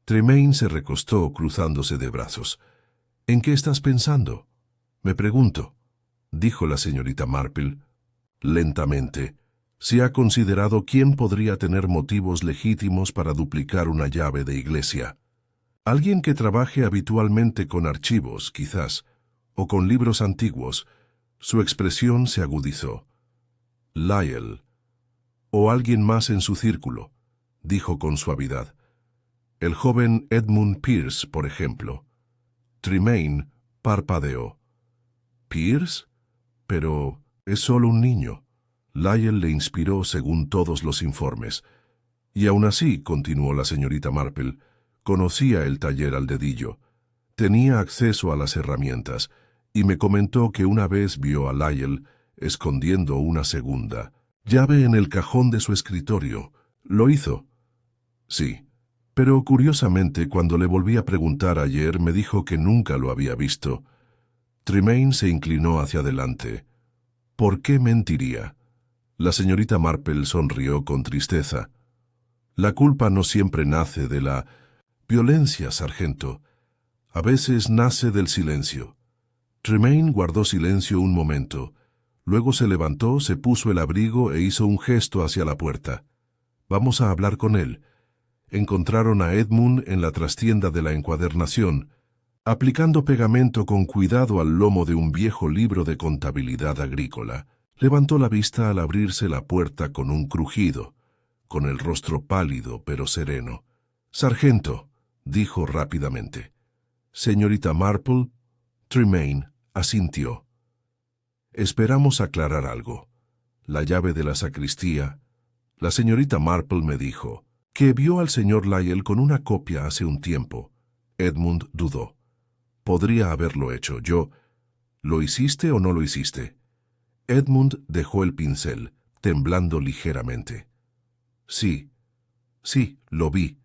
Speaker 1: Tremaine se recostó cruzándose de brazos. «¿En qué estás pensando?». «Me pregunto», dijo la señorita Marple, lentamente, «si ha considerado quién podría tener motivos legítimos para duplicar una llave de iglesia. Alguien que trabaje habitualmente con archivos, quizás, o con libros antiguos». Su expresión se agudizó. «Lyell. O alguien más en su círculo», dijo con suavidad. «El joven Edmund Pierce, por ejemplo». Tremaine parpadeó. «¿Pierce? Pero es solo un niño». Lyell le inspiró según todos los informes. «Y aún así», continuó la señorita Marple, «conocía el taller al dedillo. Tenía acceso a las herramientas, y me comentó que una vez vio a Lyell escondiendo una segunda llave en el cajón de su escritorio. ¿Lo hizo?». «Sí. Pero curiosamente, cuando le volví a preguntar ayer, me dijo que nunca lo había visto». Tremaine se inclinó hacia adelante. «¿Por qué mentiría?». La señorita Marple sonrió con tristeza. «La culpa no siempre nace de la violencia, sargento. A veces nace del silencio». Tremaine guardó silencio un momento. Luego se levantó, se puso el abrigo e hizo un gesto hacia la puerta. «Vamos a hablar con él». Encontraron a Edmund en la trastienda de la encuadernación, aplicando pegamento con cuidado al lomo de un viejo libro de contabilidad agrícola. Levantó la vista al abrirse la puerta con un crujido, con el rostro pálido pero sereno. «Sargento», dijo rápidamente. «Señorita Marple». Tremaine asintió. «Esperamos aclarar algo. La llave de la sacristía». La señorita Marple me dijo que vio al señor Lyell con una copia hace un tiempo. Edmund dudó. «Podría haberlo hecho yo». «¿Lo hiciste o no lo hiciste?». Edmund dejó el pincel, temblando ligeramente. «Sí, lo vi.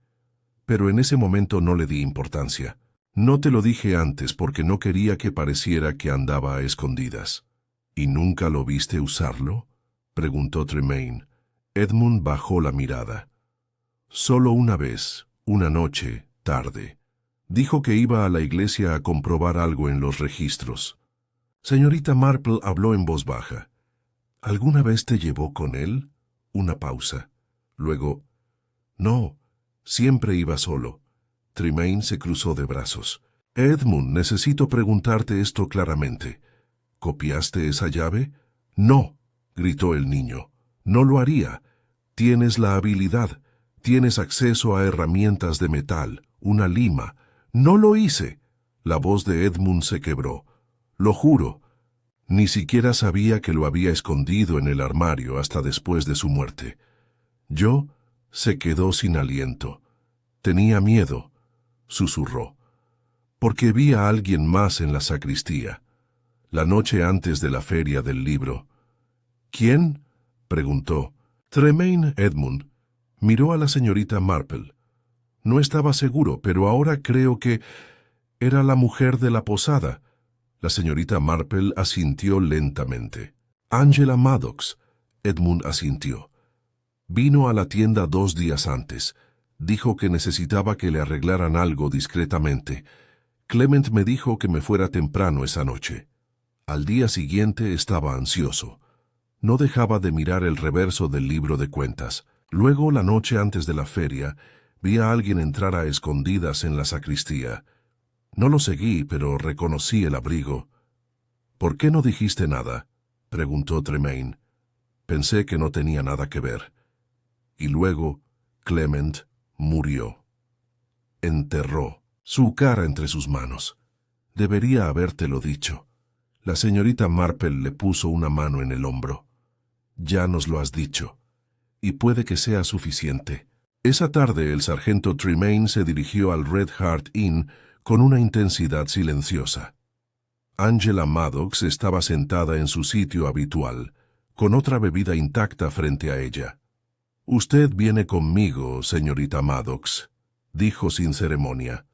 Speaker 1: Pero en ese momento no le di importancia. No te lo dije antes porque no quería que pareciera que andaba a escondidas». «¿Y nunca lo viste usarlo?», preguntó Tremaine. Edmund bajó la mirada. «Solo una vez, una noche, tarde. Dijo que iba a la iglesia a comprobar algo en los registros». Señorita Marple habló en voz baja. «¿Alguna vez te llevó con él?». Una pausa. Luego, «No, siempre iba solo». Tremaine se cruzó de brazos. «Edmund, necesito preguntarte esto claramente. ¿Copiaste esa llave?». «No», gritó el niño. «No lo haría. Tienes la habilidad. Tienes acceso a herramientas de metal, una lima». «No lo hice». La voz de Edmund se quebró. «Lo juro. Ni siquiera sabía que lo había escondido en el armario hasta después de su muerte». «Yo…». Se quedó sin aliento. «Tenía miedo», susurró, «porque vi a alguien más en la sacristía, la noche antes de la feria del libro». «¿Quién?», preguntó. Tremaine Edmund miró a la señorita Marple. «No estaba seguro, pero ahora creo que era la mujer de la posada». La señorita Marple asintió lentamente. «Angela Maddox», Edmund asintió. «Vino a la tienda 2 días antes. Dijo que necesitaba que le arreglaran algo discretamente. Clement me dijo que me fuera temprano esa noche. Al día siguiente estaba ansioso. No dejaba de mirar el reverso del libro de cuentas. Luego, la noche antes de la feria, vi a alguien entrar a escondidas en la sacristía. No lo seguí, pero reconocí el abrigo». «¿Por qué no dijiste nada?», preguntó Tremaine. Pensé que no tenía nada que ver. Y luego, Clement murió. Enterró su cara entre sus manos. Debería habértelo dicho. La señorita Marple le puso una mano en el hombro. Ya nos lo has dicho. Y puede que sea suficiente. Esa tarde el sargento Tremaine se dirigió al Red Hart Inn con una intensidad silenciosa. Angela Maddox estaba sentada en su sitio habitual, con otra bebida intacta frente a ella. «Usted viene conmigo, señorita Maddox», dijo sin ceremonia.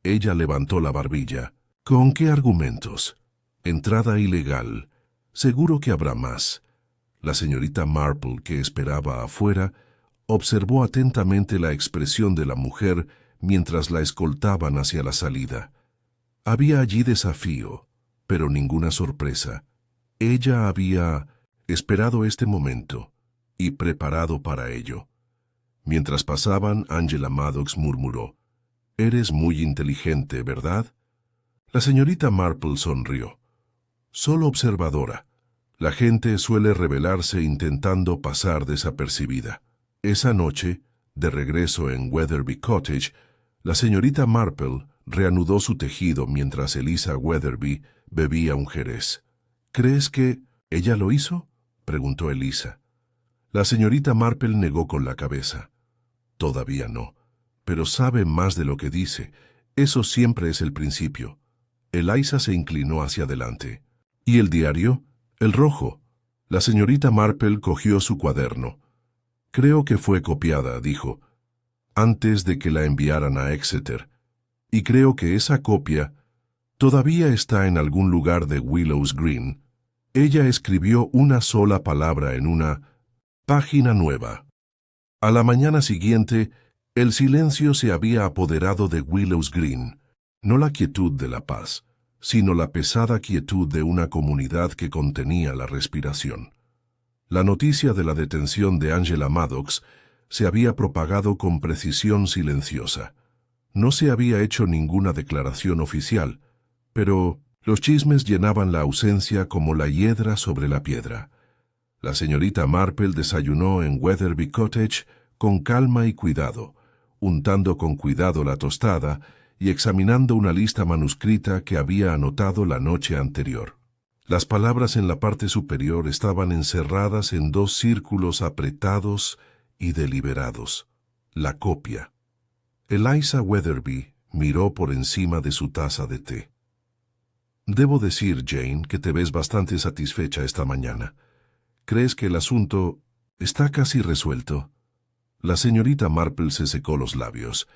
Speaker 1: Ella levantó la barbilla. «¿Con qué argumentos? Entrada ilegal. Seguro que habrá más». La señorita Marple, que esperaba afuera, observó atentamente la expresión de la mujer mientras la escoltaban hacia la salida. Había allí desafío, pero ninguna sorpresa. Ella había esperado este momento y preparado para ello. Mientras pasaban, Angela Maddox murmuró: «Eres muy inteligente, ¿verdad?». La señorita Marple sonrió. «Solo observadora. La gente suele rebelarse intentando pasar desapercibida». Esa noche, de regreso en Weatherby Cottage, la señorita Marple reanudó su tejido mientras Eliza Weatherby bebía un jerez. «¿Crees que ella lo hizo?», preguntó Eliza. La señorita Marple negó con la cabeza. «Todavía no, pero sabe más de lo que dice. Eso siempre es el principio». Eliza se inclinó hacia adelante. «¿Y el diario?». «El rojo». La señorita Marple cogió su cuaderno. «Creo que fue copiada», dijo, «antes de que la enviaran a Exeter. Y creo que esa copia todavía está en algún lugar de Willows Green». Ella escribió una sola palabra en una página nueva. A la mañana siguiente, el silencio se había apoderado de Willows Green, no la quietud de la paz, sino la pesada quietud de una comunidad que contenía la respiración. La noticia de la detención de Angela Maddox se había propagado con precisión silenciosa. No se había hecho ninguna declaración oficial, pero los chismes llenaban la ausencia como la hiedra sobre la piedra. La señorita Marple desayunó en Weatherby Cottage con calma y cuidado, untando con cuidado la tostada y examinando una lista manuscrita que había anotado la noche anterior. Las palabras en la parte superior estaban encerradas en dos círculos apretados y deliberados. La copia. Eliza Weatherby miró por encima de su taza de té. «Debo decir, Jane, que te ves bastante satisfecha esta mañana. ¿Crees que el asunto está casi resuelto?». La señorita Marple se secó los labios.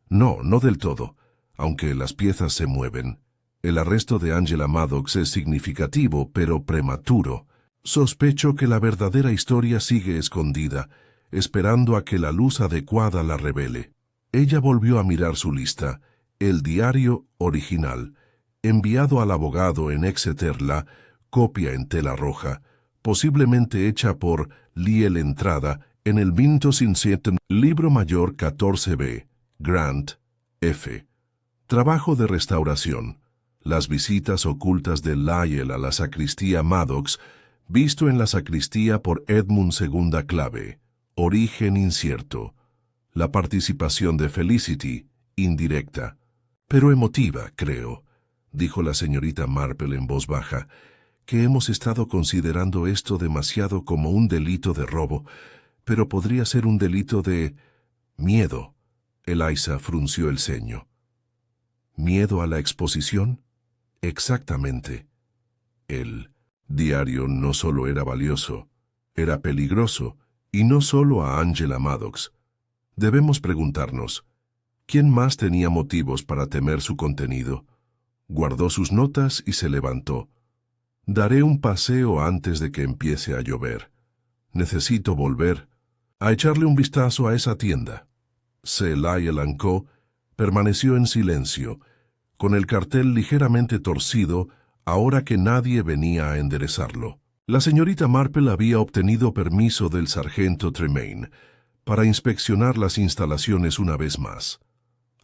Speaker 1: «No, no del todo, aunque las piezas se mueven. El arresto de Angela Maddox es significativo, pero prematuro. Sospecho que la verdadera historia sigue escondida, esperando a que la luz adecuada la revele». Ella volvió a mirar su lista. El diario original, enviado al abogado en Exeter, la copia en tela roja, posiblemente hecha por Liel Entrada en el Vintos Incietum, libro mayor 14b, Grant, F. Trabajo de restauración. Las visitas ocultas de Lyell a la sacristía Maddox, visto en la sacristía por Edmund II Clave. Origen incierto. La participación de Felicity, indirecta. «Pero emotiva, creo», dijo la señorita Marple en voz baja, «que hemos estado considerando esto demasiado como un delito de robo, pero podría ser un delito de miedo». Eliza frunció el ceño. «¿Miedo a la exposición?». «Exactamente». El diario no solo era valioso, era peligroso, y no solo a Angela Maddox. Debemos preguntarnos, ¿quién más tenía motivos para temer su contenido? Guardó sus notas y se levantó. «Daré un paseo antes de que empiece a llover. Necesito volver a echarle un vistazo a esa tienda». Lyell & Co. permaneció en silencio, con el cartel ligeramente torcido, ahora que nadie venía a enderezarlo. La señorita Marple había obtenido permiso del sargento Tremaine para inspeccionar las instalaciones una vez más,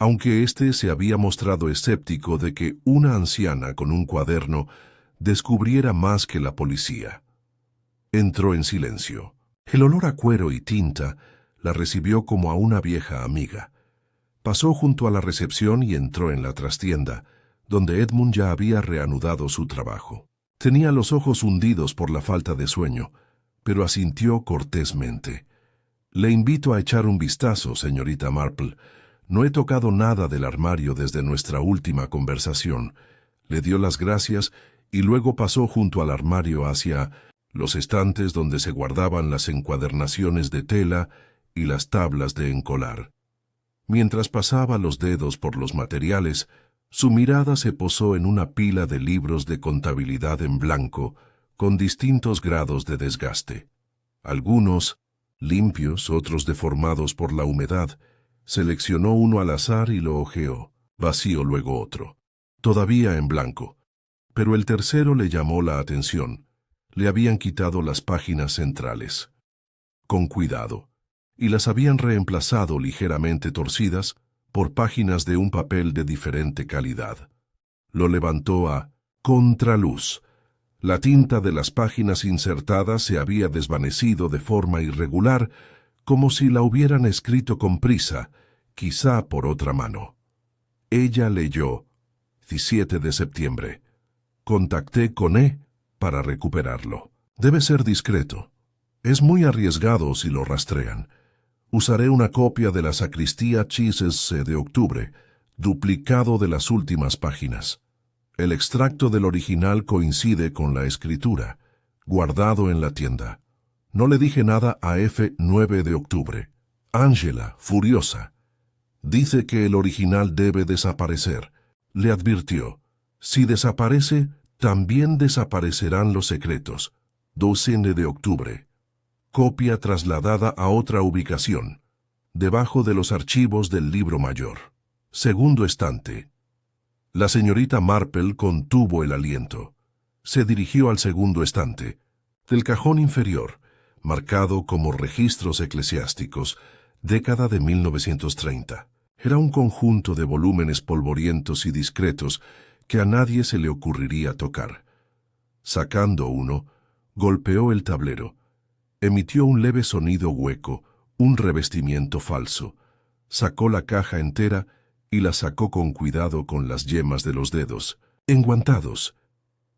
Speaker 1: aunque éste se había mostrado escéptico de que una anciana con un cuaderno descubriera más que la policía. Entró en silencio. El olor a cuero y tinta la recibió como a una vieja amiga. Pasó junto a la recepción y entró en la trastienda, donde Edmund ya había reanudado su trabajo. Tenía los ojos hundidos por la falta de sueño, pero asintió cortésmente. «Le invito a echar un vistazo, señorita Marple. No he tocado nada del armario desde nuestra última conversación». Le dio las gracias y luego pasó junto al armario hacia los estantes donde se guardaban las encuadernaciones de tela y las tablas de encolar. Mientras pasaba los dedos por los materiales, su mirada se posó en una pila de libros de contabilidad en blanco, con distintos grados de desgaste. Algunos, limpios, otros deformados por la humedad. Seleccionó uno al azar y lo hojeó, vacío luego otro, todavía en blanco. Pero el tercero le llamó la atención. Le habían quitado las páginas centrales. Con cuidado, y las habían reemplazado ligeramente torcidas por páginas de un papel de diferente calidad. Lo levantó a contraluz. La tinta de las páginas insertadas se había desvanecido de forma irregular, como si la hubieran escrito con prisa, quizá por otra mano. Ella leyó: 17 de septiembre. Contacté con E para recuperarlo. Debe ser discreto. Es muy arriesgado si lo rastrean. Usaré una copia de la sacristía Chises de octubre, duplicado de las últimas páginas. El extracto del original coincide con la escritura, guardado en la tienda. No le dije nada a F. 9 de octubre. Angela, furiosa. Dice que el original debe desaparecer. Le advirtió: si desaparece, también desaparecerán los secretos. 12 de octubre. Copia trasladada a otra ubicación, debajo de los archivos del libro mayor. Segundo estante. La señorita Marple contuvo el aliento. Se dirigió al segundo estante. Del cajón inferior, marcado como registros eclesiásticos, década de 1930. Era un conjunto de volúmenes polvorientos y discretos que a nadie se le ocurriría tocar. Sacando uno, golpeó el tablero. Emitió un leve sonido hueco, un revestimiento falso. Sacó la caja entera y la sacó con cuidado con las yemas de los dedos, enguantados.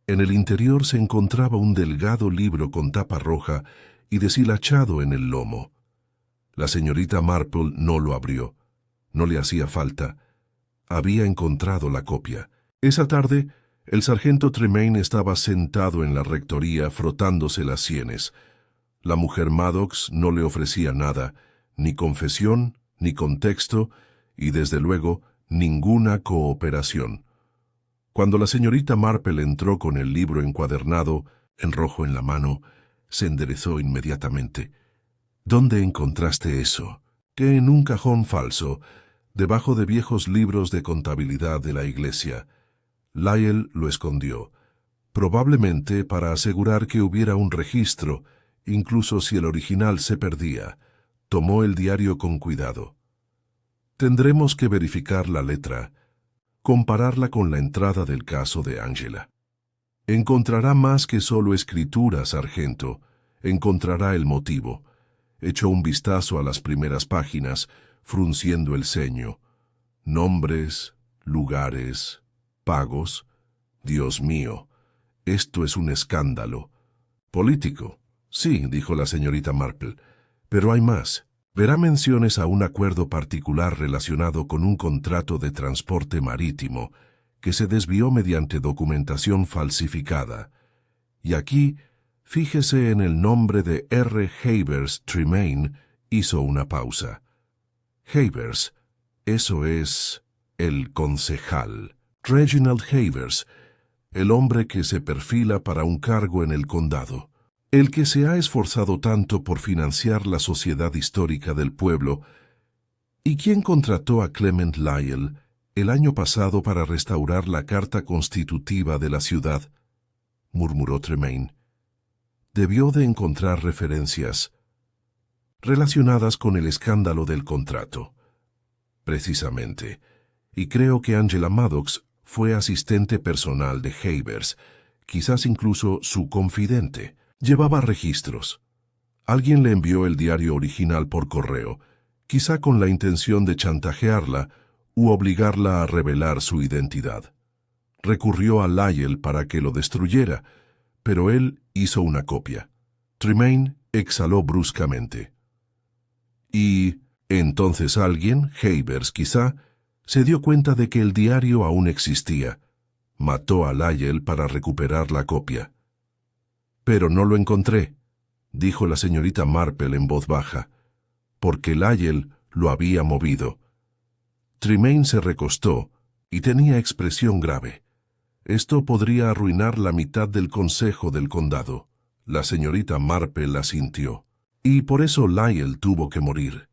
Speaker 1: En el interior se encontraba un delgado libro con tapa roja y deshilachado en el lomo. La señorita Marple no lo abrió. No le hacía falta. Había encontrado la copia. Esa tarde, el sargento Tremaine estaba sentado en la rectoría frotándose las sienes. La mujer Maddox no le ofrecía nada, ni confesión, ni contexto, y desde luego, ninguna cooperación. Cuando la señorita Marple entró con el libro encuadernado, en rojo en la mano, se enderezó inmediatamente. ¿Dónde encontraste eso? Que en un cajón falso, debajo de viejos libros de contabilidad de la iglesia. Lyell lo escondió, probablemente para asegurar que hubiera un registro, incluso si el original se perdía. Tomó el diario con cuidado. Tendremos que verificar la letra, compararla con la entrada del caso de Angela. Encontrará más que solo escritura, sargento. Encontrará el motivo. Echó un vistazo a las primeras páginas, frunciendo el ceño. Nombres, lugares, pagos. Dios mío, esto es un escándalo. Político. Sí, dijo la señorita Marple, pero hay más. Verá menciones a un acuerdo particular relacionado con un contrato de transporte marítimo que se desvió mediante documentación falsificada. Y aquí, fíjese en el nombre de R. Havers Tremaine. Hizo una pausa. Havers, eso es el concejal. Reginald Havers, el hombre que se perfila para un cargo en el condado. El que se ha esforzado tanto por financiar la sociedad histórica del pueblo. ¿Y quién contrató a Clement Lyell el año pasado para restaurar la carta constitutiva de la ciudad? Murmuró Tremaine. Debió de encontrar referencias relacionadas con el escándalo del contrato. Precisamente. Y creo que Angela Maddox fue asistente personal de Havers, quizás incluso su confidente. Llevaba registros. Alguien le envió el diario original por correo, quizá con la intención de chantajearla u obligarla a revelar su identidad. Recurrió a Lyell para que lo destruyera, pero él hizo una copia. Tremaine exhaló bruscamente. Y entonces alguien, Havers quizá, se dio cuenta de que el diario aún existía. Mató a Lyell para recuperar la copia. «Pero no lo encontré», dijo la señorita Marple en voz baja, «porque Lyell lo había movido». Tremaine se recostó y tenía expresión grave. Esto podría arruinar la mitad del consejo del condado. La señorita Marple asintió. Y por eso Lyell tuvo que morir.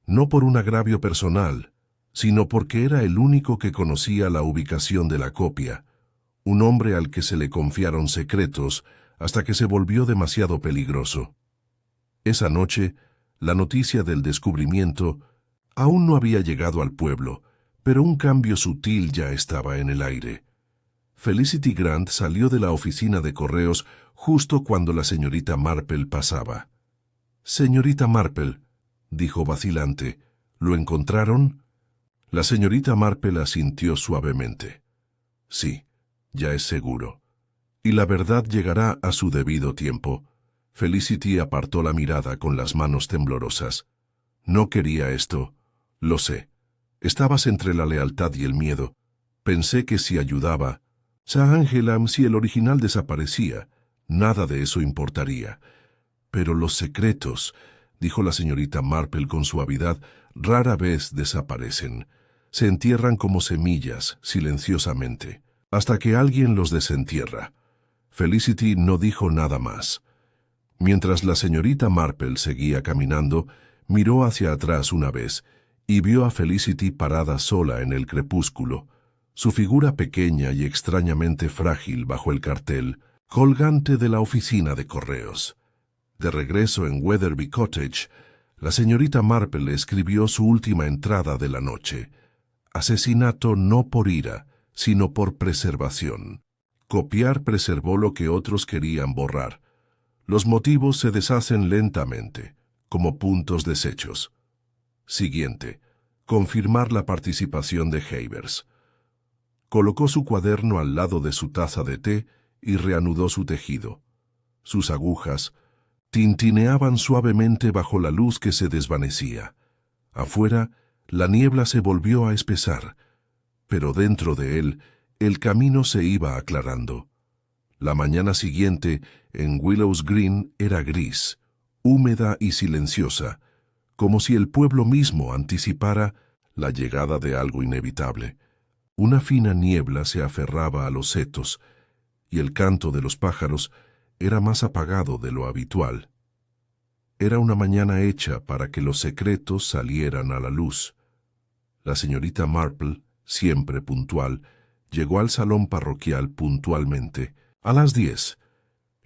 Speaker 1: No por un agravio personal, sino porque era el único que conocía la ubicación de la copia, un hombre al que se le confiaron secretos hasta que se volvió demasiado peligroso. Esa noche, la noticia del descubrimiento aún no había llegado al pueblo, pero un cambio sutil ya estaba en el aire. Felicity Grant salió de la oficina de correos justo cuando la señorita Marple pasaba. «Señorita Marple», dijo vacilante, «¿lo encontraron?» La señorita Marple asintió suavemente. «Sí, ya es seguro. Y la verdad llegará a su debido tiempo». Felicity apartó la mirada con las manos temblorosas. «No quería esto. Lo sé. Estabas entre la lealtad y el miedo. Pensé que si ayudaba... Sa Angela, si el original desaparecía, nada de eso importaría. Pero los secretos», dijo la señorita Marple con suavidad, «rara vez desaparecen. Se entierran como semillas, silenciosamente, hasta que alguien los desentierra». Felicity no dijo nada más. Mientras la señorita Marple seguía caminando, miró hacia atrás una vez y vio a Felicity parada sola en el crepúsculo, su figura pequeña y extrañamente frágil bajo el cartel, colgante de la oficina de correos. De regreso en Weatherby Cottage, la señorita Marple escribió su última entrada de la noche. Asesinato no por ira, sino por preservación. Copiar preservó lo que otros querían borrar. Los motivos se deshacen lentamente, como puntos deshechos. Siguiente. Confirmar la participación de Havers. Colocó su cuaderno al lado de su taza de té y reanudó su tejido. Sus agujas tintineaban suavemente bajo la luz que se desvanecía. Afuera, la niebla se volvió a espesar, pero dentro de él, el camino se iba aclarando. La mañana siguiente, en Willows Green, era gris, húmeda y silenciosa, como si el pueblo mismo anticipara la llegada de algo inevitable. Una fina niebla se aferraba a los setos, y el canto de los pájaros era más apagado de lo habitual. Era una mañana hecha para que los secretos salieran a la luz. La señorita Marple, siempre puntual, llegó al salón parroquial puntualmente. A las 10.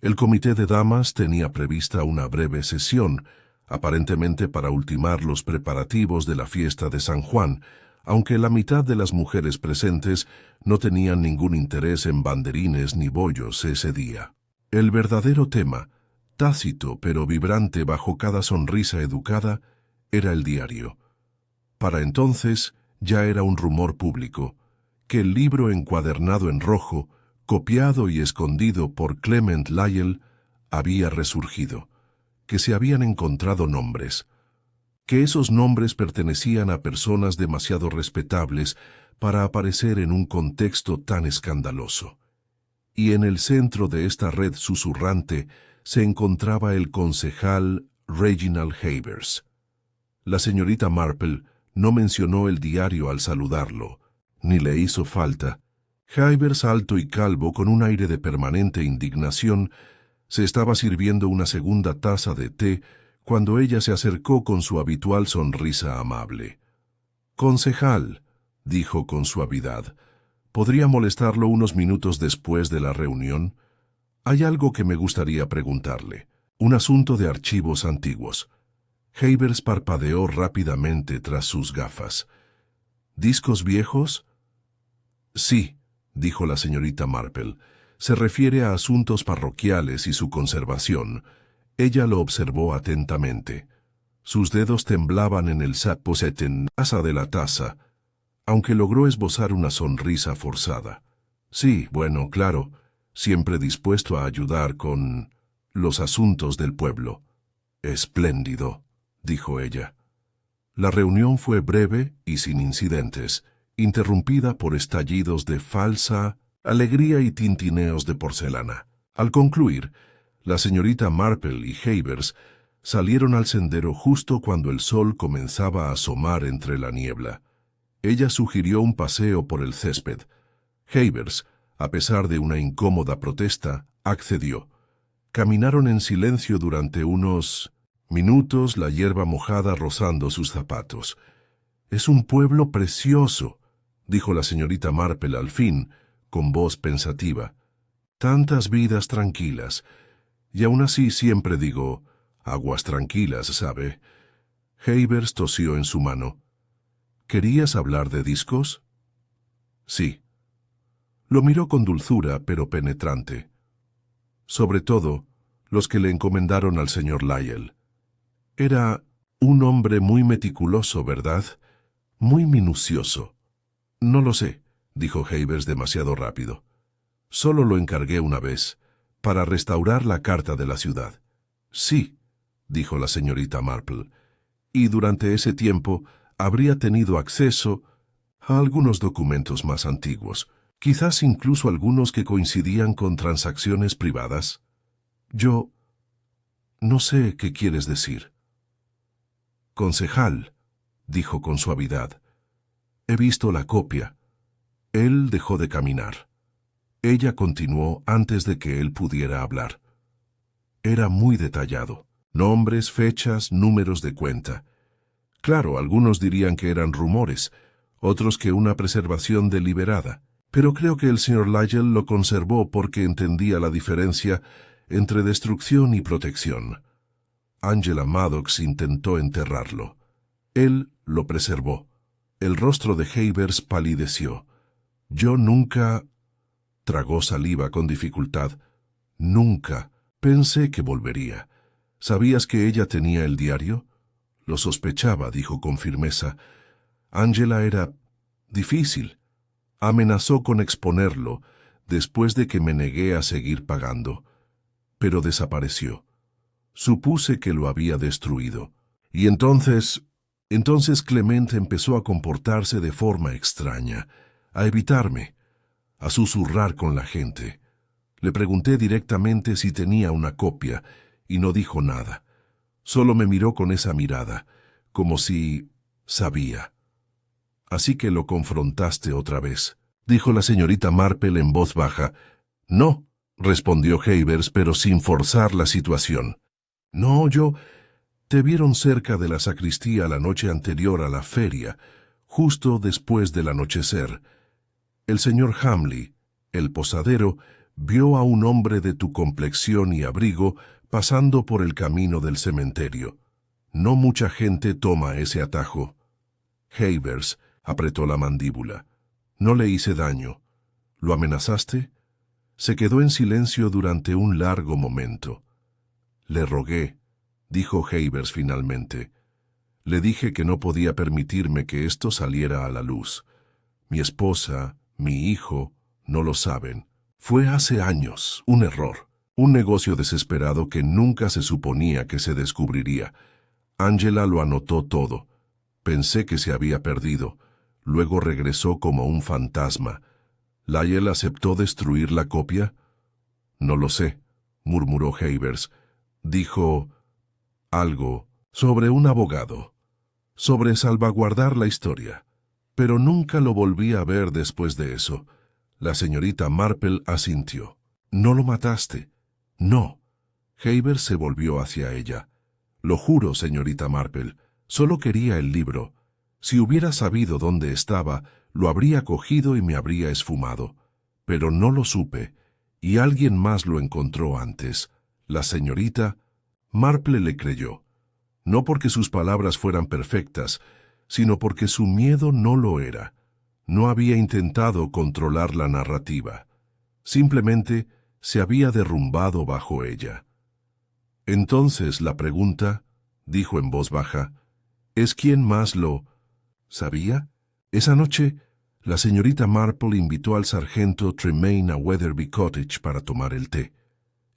Speaker 1: El comité de damas tenía prevista una breve sesión, aparentemente para ultimar los preparativos de la fiesta de San Juan, aunque la mitad de las mujeres presentes no tenían ningún interés en banderines ni bollos ese día. El verdadero tema, tácito pero vibrante bajo cada sonrisa educada, era el diario. Para entonces ya era un rumor público, que el libro encuadernado en rojo, copiado y escondido por Clement Lyell, había resurgido, que se habían encontrado nombres, que esos nombres pertenecían a personas demasiado respetables para aparecer en un contexto tan escandaloso. Y en el centro de esta red susurrante se encontraba el concejal Reginald Havers. La señorita Marple no mencionó el diario al saludarlo, ni le hizo falta. Havers, alto y calvo, con un aire de permanente indignación, se estaba sirviendo una segunda taza de té cuando ella se acercó con su habitual sonrisa amable. «Concejal», dijo con suavidad, «¿podría molestarlo unos minutos después de la reunión? Hay algo que me gustaría preguntarle, un asunto de archivos antiguos». Havers parpadeó rápidamente tras sus gafas. «¿Discos viejos?» «Sí», dijo la señorita Marple, Se refiere a asuntos parroquiales y su conservación. Ella lo observó atentamente. Sus dedos temblaban en el asa de la taza, aunque logró esbozar una sonrisa forzada. Sí, bueno, claro, siempre dispuesto a ayudar con los asuntos del pueblo. Espléndido, dijo ella. La reunión fue breve y sin incidentes, interrumpida por estallidos de falsa alegría y tintineos de porcelana. Al concluir, la señorita Marple y Havers salieron al sendero justo cuando el sol comenzaba a asomar entre la niebla. Ella sugirió un paseo por el césped. Havers, a pesar de una incómoda protesta, accedió. Caminaron en silencio durante unos minutos, la hierba mojada rozando sus zapatos. «Es un pueblo precioso», dijo la señorita Marple al fin, con voz pensativa. «Tantas vidas tranquilas. Y aún así siempre digo, aguas tranquilas, ¿sabe?» Havers tosió en su mano. «¿Querías hablar de discos?» «Sí». Lo miró con dulzura, pero penetrante. «Sobre todo, los que le encomendaron al señor Lyell. Era un hombre muy meticuloso, ¿verdad? Muy minucioso». «No lo sé», dijo Havers demasiado rápido. «Solo lo encargué una vez, para restaurar la carta de la ciudad». «Sí», dijo la señorita Marple, «y durante ese tiempo habría tenido acceso a algunos documentos más antiguos, quizás incluso algunos que coincidían con transacciones privadas». «Yo no sé qué quieres decir». «Concejal», dijo con suavidad, «he visto la copia». Él dejó de caminar. Ella continuó antes de que él pudiera hablar. Era muy detallado. Nombres, fechas, números de cuenta. Claro, algunos dirían que eran rumores, otros que una preservación deliberada. Pero creo que el señor Lyell lo conservó porque entendía la diferencia entre destrucción y protección. Angela Maddox intentó enterrarlo. Él lo preservó. El rostro de Havers palideció. «Yo nunca...» Tragó saliva con dificultad. «Nunca. Pensé que volvería. ¿Sabías que ella tenía el diario?» «Lo sospechaba», dijo con firmeza. «Angela era difícil. Amenazó con exponerlo después de que me negué a seguir pagando. Pero desapareció. Supuse que lo había destruido. Y entonces Clemente empezó a comportarse de forma extraña, a evitarme, a susurrar con la gente. Le pregunté directamente si tenía una copia y no dijo nada. Solo me miró con esa mirada, como si sabía. «Así que lo confrontaste otra vez», dijo la señorita Marple en voz baja. «No», respondió Havers, pero sin forzar la situación. «No, te vieron cerca de la sacristía la noche anterior a la feria, justo después del anochecer. El señor Hamley, el posadero, vio a un hombre de tu complexión y abrigo pasando por el camino del cementerio. No mucha gente toma ese atajo». Havers apretó la mandíbula. «No le hice daño. ¿Lo amenazaste?» Se quedó en silencio durante un largo momento. «Le rogué», dijo Havers finalmente. «Le dije que no podía permitirme que esto saliera a la luz. Mi esposa, mi hijo, no lo saben. Fue hace años, un error, un negocio desesperado que nunca se suponía que se descubriría. Angela lo anotó todo. Pensé que se había perdido. Luego regresó como un fantasma. ¿Lyell aceptó destruir la copia?» «No lo sé», murmuró Havers. «Dijo algo sobre un abogado, sobre salvaguardar la historia. Pero nunca lo volví a ver después de eso». La señorita Marple asintió. «¿No lo mataste?» «No». Havers se volvió hacia ella. «Lo juro, señorita Marple, solo quería el libro. Si hubiera sabido dónde estaba, lo habría cogido y me habría esfumado. Pero no lo supe, y alguien más lo encontró antes. La señorita Marple le creyó. No porque sus palabras fueran perfectas, sino porque su miedo no lo era. No había intentado controlar la narrativa. Simplemente se había derrumbado bajo ella. Entonces la pregunta, dijo en voz baja, es quién más lo sabía. Esa noche, la señorita Marple invitó al sargento Tremaine a Weatherby Cottage para tomar el té.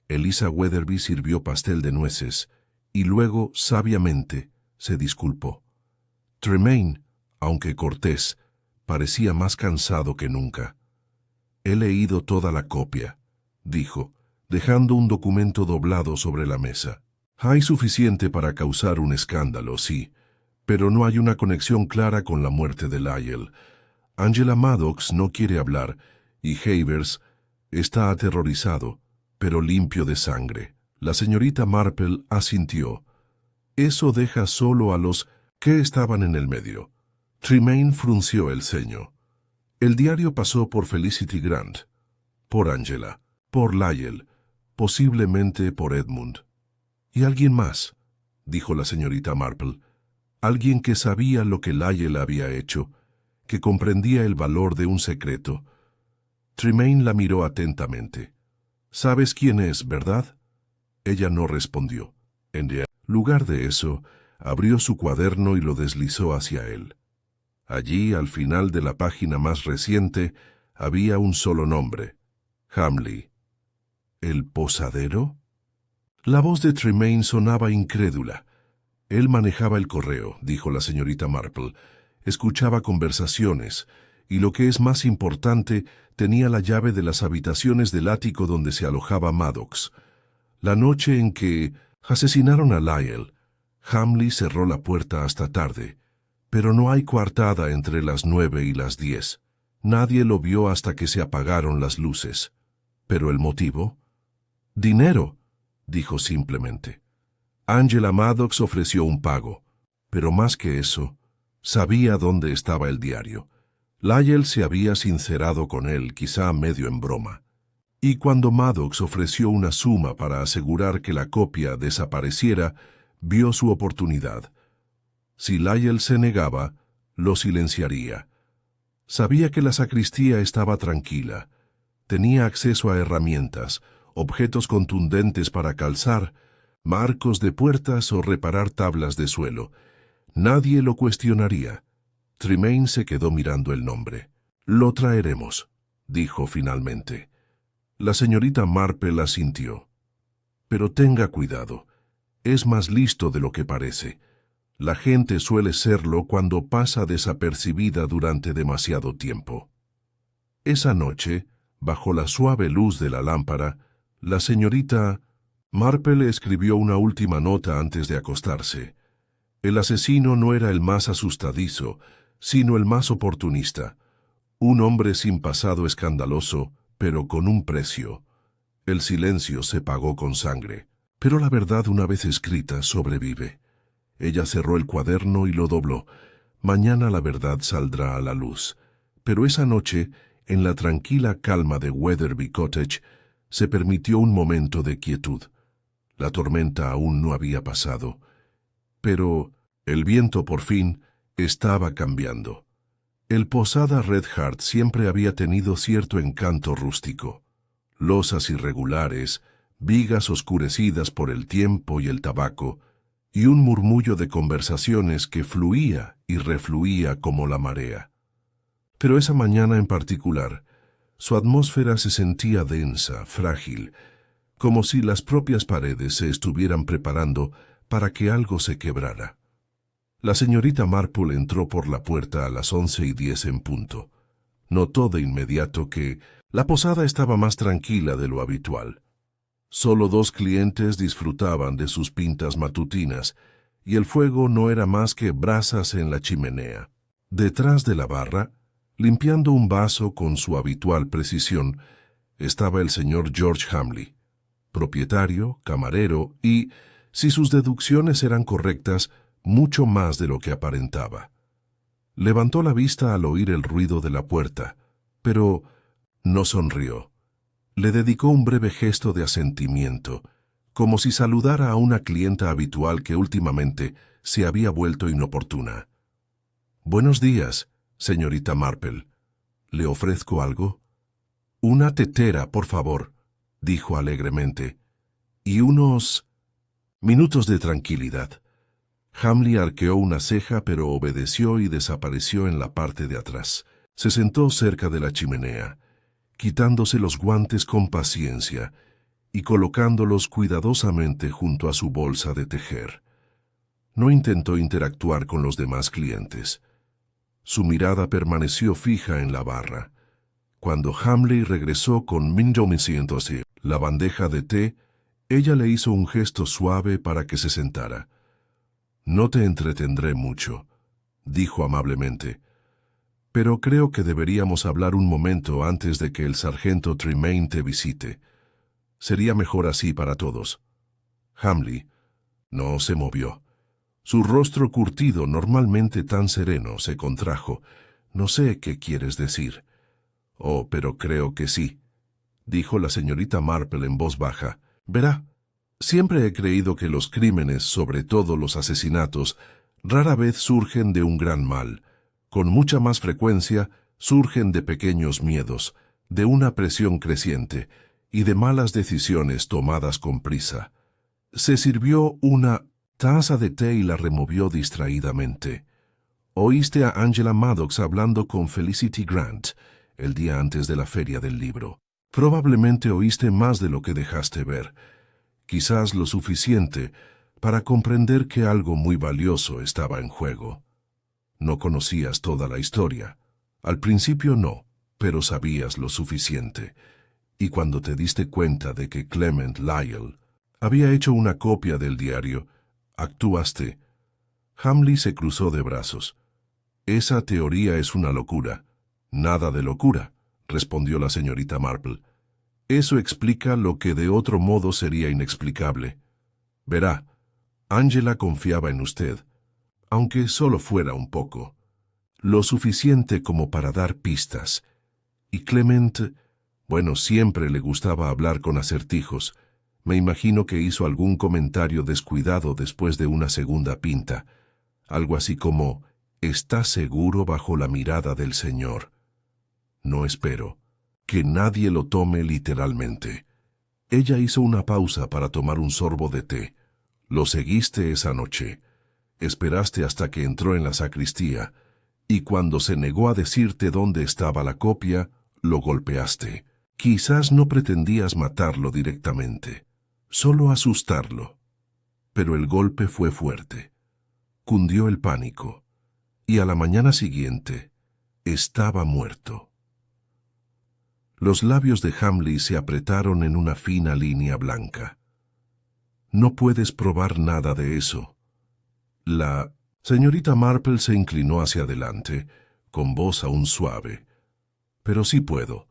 Speaker 1: Eliza Weatherby sirvió pastel de nueces y luego, sabiamente, se disculpó. Tremaine, aunque cortés, parecía más cansado que nunca. He leído toda la copia, dijo, dejando un documento doblado sobre la mesa. Hay suficiente para causar un escándalo, sí, pero no hay una conexión clara con la muerte de Lyell. Angela Maddox no quiere hablar y Havers está aterrorizado, pero limpio de sangre. La señorita Marple asintió. Eso deja solo a los que estaban en el medio. Tremaine frunció el ceño. El diario pasó por Felicity Grant, por Angela, por Lyell, posiblemente por Edmund. ¿Y alguien más?, dijo la señorita Marple. Alguien que sabía lo que Lyell había hecho, que comprendía el valor de un secreto. Tremaine la miró atentamente. «¿Sabes quién es, verdad?» Ella no respondió. En lugar de eso, abrió su cuaderno y lo deslizó hacia él. Allí, al final de la página más reciente, había un solo nombre: Hamley. ¿El posadero? La voz de Tremaine sonaba incrédula. Él manejaba el correo, dijo la señorita Marple. Escuchaba conversaciones y, lo que es más importante, tenía la llave de las habitaciones del ático donde se alojaba Maddox. La noche en que asesinaron a Lyell, Hamley cerró la puerta hasta tarde, pero no hay coartada entre las 9 y las 10. Nadie lo vio hasta que se apagaron las luces. ¿Pero el motivo? «Dinero», dijo simplemente. Angela Maddox ofreció un pago, pero más que eso, sabía dónde estaba el diario. Lyell se había sincerado con él, quizá medio en broma. Y cuando Maddox ofreció una suma para asegurar que la copia desapareciera, vio su oportunidad. Si Lyell se negaba, lo silenciaría. Sabía que la sacristía estaba tranquila. Tenía acceso a herramientas, objetos contundentes para calzar, marcos de puertas o reparar tablas de suelo. Nadie lo cuestionaría. Tremaine se quedó mirando el nombre. «Lo traeremos», dijo finalmente. La señorita Marple asintió. «Pero tenga cuidado. Es más listo de lo que parece. La gente suele serlo cuando pasa desapercibida durante demasiado tiempo». Esa noche, bajo la suave luz de la lámpara, la señorita Marple escribió una última nota antes de acostarse. El asesino no era el más asustadizo, sino el más oportunista. Un hombre sin pasado escandaloso, pero con un precio. El silencio se pagó con sangre. Pero la verdad, una vez escrita, sobrevive. Ella cerró el cuaderno y lo dobló. Mañana la verdad saldrá a la luz. Pero esa noche, en la tranquila calma de Weatherby Cottage, se permitió un momento de quietud. La tormenta aún no había pasado. Pero el viento, por fin, estaba cambiando. El Posada Red Hart siempre había tenido cierto encanto rústico. Losas irregulares, vigas oscurecidas por el tiempo y el tabaco, y un murmullo de conversaciones que fluía y refluía como la marea. Pero esa mañana en particular, su atmósfera se sentía densa, frágil, como si las propias paredes se estuvieran preparando para que algo se quebrara. La señorita Marple entró por la puerta a las 11:10 en punto. Notó de inmediato que la posada estaba más tranquila de lo habitual. Solo 2 clientes disfrutaban de sus pintas matutinas, y el fuego no era más que brasas en la chimenea. Detrás de la barra, limpiando un vaso con su habitual precisión, estaba el señor George Hamley, propietario, camarero y, si sus deducciones eran correctas, mucho más de lo que aparentaba. Levantó la vista al oír el ruido de la puerta, pero no sonrió. Le dedicó un breve gesto de asentimiento, como si saludara a una clienta habitual que últimamente se había vuelto inoportuna. «Buenos días, señorita Marple. ¿Le ofrezco algo?» Una tetera, por favor, dijo alegremente, y unos minutos de tranquilidad. Hamley arqueó una ceja pero obedeció y desapareció en la parte de atrás. Se sentó cerca de la chimenea, quitándose los guantes con paciencia y colocándolos cuidadosamente junto a su bolsa de tejer. No intentó interactuar con los demás clientes. Su mirada permaneció fija en la barra. Cuando Hamley regresó con la bandeja de té, ella le hizo un gesto suave para que se sentara. «No te entretendré mucho», dijo amablemente, «pero creo que deberíamos hablar un momento antes de que el sargento Tremaine te visite. Sería mejor así para todos». Hamley no se movió. Su rostro curtido, normalmente tan sereno, se contrajo. «No sé qué quieres decir». «Oh, pero creo que sí», dijo la señorita Marple en voz baja. «Verá, siempre he creído que los crímenes, sobre todo los asesinatos, rara vez surgen de un gran mal. Con mucha más frecuencia surgen de pequeños miedos, de una presión creciente y de malas decisiones tomadas con prisa». Se sirvió una taza de té y la removió distraídamente. «Oíste a Angela Maddox hablando con Felicity Grant el día antes de la feria del libro. Probablemente oíste más de lo que dejaste ver, quizás lo suficiente para comprender que algo muy valioso estaba en juego. No conocías toda la historia. Al principio no, pero sabías lo suficiente. Y cuando te diste cuenta de que Clement Lyle había hecho una copia del diario, actuaste». Hamley se cruzó de brazos. «Esa teoría es una locura». «Nada de locura», respondió la señorita Marple. «Eso explica lo que de otro modo sería inexplicable. Verá, Angela confiaba en usted, aunque solo fuera un poco, lo suficiente como para dar pistas. Y Clement, bueno, siempre le gustaba hablar con acertijos. Me imagino que hizo algún comentario descuidado después de una segunda pinta, algo así como, «está seguro bajo la mirada del Señor». No espero que nadie lo tome literalmente. Ella hizo una pausa para tomar un sorbo de té. «Lo seguiste esa noche. Esperaste hasta que entró en la sacristía, y cuando se negó a decirte dónde estaba la copia, lo golpeaste. Quizás no pretendías matarlo directamente, solo asustarlo. Pero el golpe fue fuerte. Cundió el pánico, y a la mañana siguiente estaba muerto». Los labios de Hamley se apretaron en una fina línea blanca. «No puedes probar nada de eso». La señorita Marple se inclinó hacia adelante, con voz aún suave. «Pero sí puedo.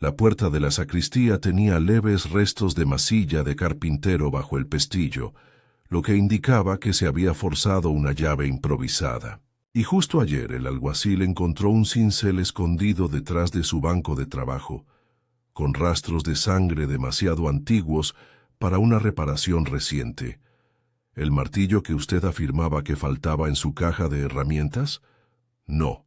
Speaker 1: La puerta de la sacristía tenía leves restos de masilla de carpintero bajo el pestillo, lo que indicaba que se había forzado una llave improvisada. Y justo ayer el alguacil encontró un cincel escondido detrás de su banco de trabajo, con rastros de sangre demasiado antiguos para una reparación reciente. ¿El martillo que usted afirmaba que faltaba en su caja de herramientas? No.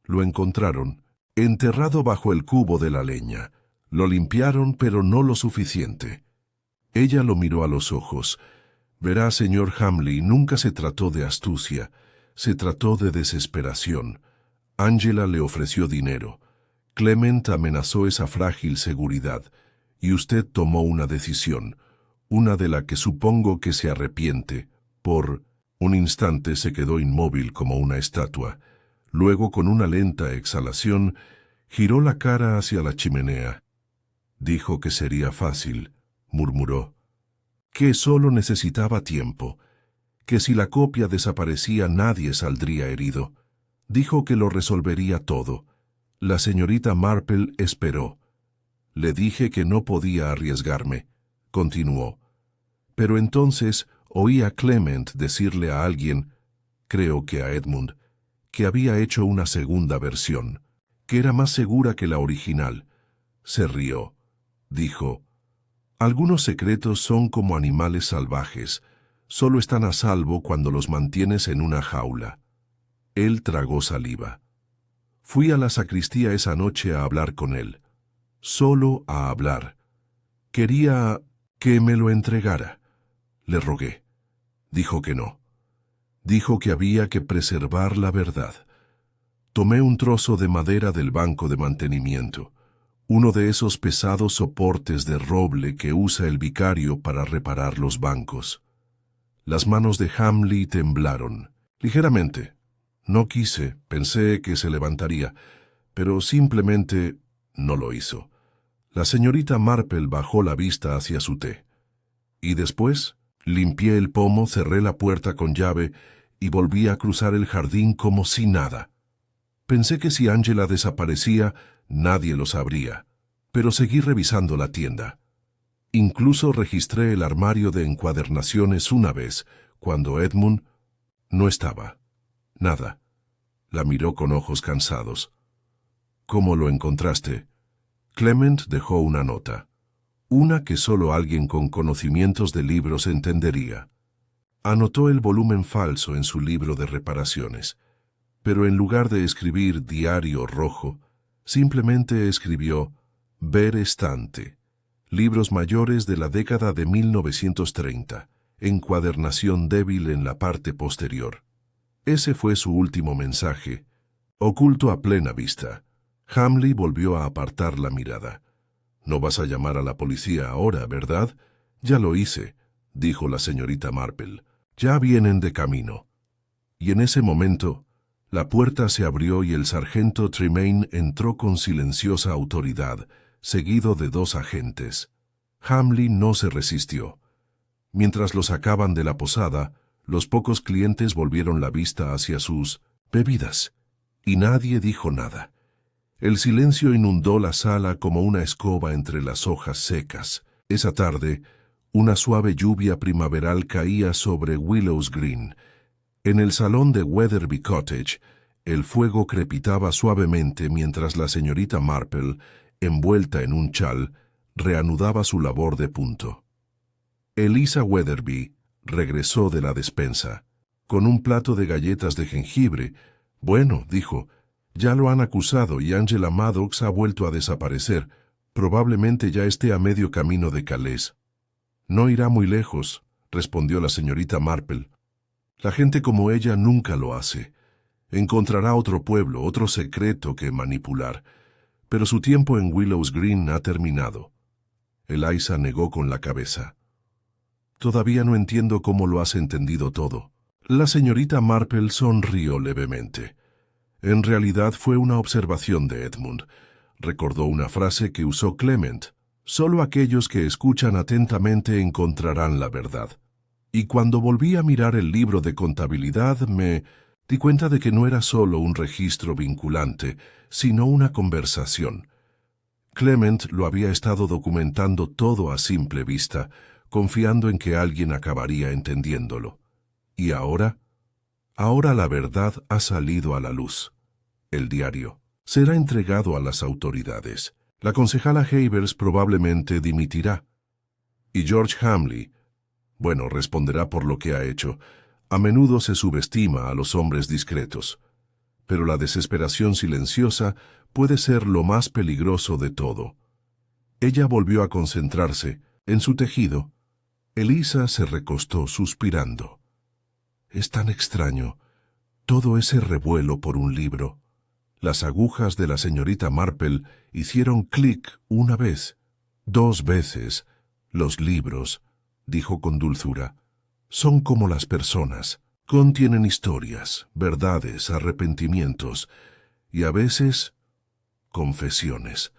Speaker 1: Lo encontraron, enterrado bajo el cubo de la leña. Lo limpiaron, pero no lo suficiente». Ella lo miró a los ojos. «Verá, señor Hamley, nunca se trató de astucia. Se trató de desesperación. Angela le ofreció dinero. Clement amenazó esa frágil seguridad, y usted tomó una decisión, una de la que supongo que se arrepiente». Por un instante se quedó inmóvil como una estatua. Luego, con una lenta exhalación, giró la cara hacia la chimenea. «Dijo que sería fácil», murmuró, «que solo necesitaba tiempo, que si la copia desaparecía nadie saldría herido. Dijo que lo resolvería todo». La señorita Marple esperó. «Le dije que no podía arriesgarme», continuó. «Pero entonces oí a Clement decirle a alguien, creo que a Edmund, que había hecho una segunda versión, que era más segura que la original». Se rió. Dijo, «Algunos secretos son como animales salvajes, solo están a salvo cuando los mantienes en una jaula». Él tragó saliva. «Fui a la sacristía esa noche a hablar con él. solo a hablar. Quería que me lo entregara. Le rogué. Dijo que no. Dijo que había que preservar la verdad. Tomé un trozo de madera del banco de mantenimiento, uno de esos pesados soportes de roble que usa el vicario para reparar los bancos. Las manos de Hamley temblaron, ligeramente. No quise, pensé que se levantaría, pero simplemente no lo hizo. La señorita Marple bajó la vista hacia su té. Y después limpié el pomo, cerré la puerta con llave y volví a cruzar el jardín como si nada. Pensé que si Angela desaparecía, nadie lo sabría, pero seguí revisando la tienda. Incluso registré el armario de encuadernaciones una vez, cuando Edmund no estaba. Nada. La miró con ojos cansados. ¿Cómo lo encontraste? Clement dejó una nota. Una que solo alguien con conocimientos de libros entendería. Anotó el volumen falso en su libro de reparaciones, pero en lugar de escribir Diario Rojo, simplemente escribió Ver estante, libros mayores de la década de 1930, encuadernación débil en la parte posterior. Ese fue su último mensaje, oculto a plena vista. Hamley volvió a apartar la mirada. «No vas a llamar a la policía ahora, ¿verdad?» «Ya lo hice», dijo la señorita Marple. «Ya vienen de camino». Y en ese momento, la puerta se abrió y el sargento Tremaine entró con silenciosa autoridad, seguido de 2 agentes. Hamley no se resistió. Mientras lo sacaban de la posada, los pocos clientes volvieron la vista hacia sus bebidas, y nadie dijo nada. El silencio inundó la sala como una escoba entre las hojas secas. Esa tarde, una suave lluvia primaveral caía sobre Willows Green. En el salón de Weatherby Cottage, el fuego crepitaba suavemente mientras la señorita Marple, envuelta en un chal, reanudaba su labor de punto. Eliza Weatherby regresó de la despensa, con un plato de galletas de jengibre. «Bueno», dijo, «ya lo han acusado y Angela Maddox ha vuelto a desaparecer. Probablemente ya esté a medio camino de Calais». «No irá muy lejos», respondió la señorita Marple. «La gente como ella nunca lo hace. Encontrará otro pueblo, otro secreto que manipular. Pero su tiempo en Willows Green ha terminado». Eliza negó con la cabeza. «Todavía no entiendo cómo lo has entendido todo». La señorita Marple sonrió levemente. En realidad fue una observación de Edmund. Recordó una frase que usó Clement: «Solo aquellos que escuchan atentamente encontrarán la verdad». Y cuando volví a mirar el libro de contabilidad me di cuenta de que no era solo un registro vinculante, sino una conversación. Clement lo había estado documentando todo a simple vista, confiando en que alguien acabaría entendiéndolo. ¿Y ahora? Ahora la verdad ha salido a la luz. El diario será entregado a las autoridades. La concejala Havers probablemente dimitirá. Y George Hamley, bueno, responderá por lo que ha hecho. A menudo se subestima a los hombres discretos. Pero la desesperación silenciosa puede ser lo más peligroso de todo. Ella volvió a concentrarse en su tejido. Eliza se recostó suspirando. «Es tan extraño, todo ese revuelo por un libro». Las agujas de la señorita Marple hicieron clic una vez, 2 veces. «Los libros», dijo con dulzura, «son como las personas. Contienen historias, verdades, arrepentimientos y a veces confesiones».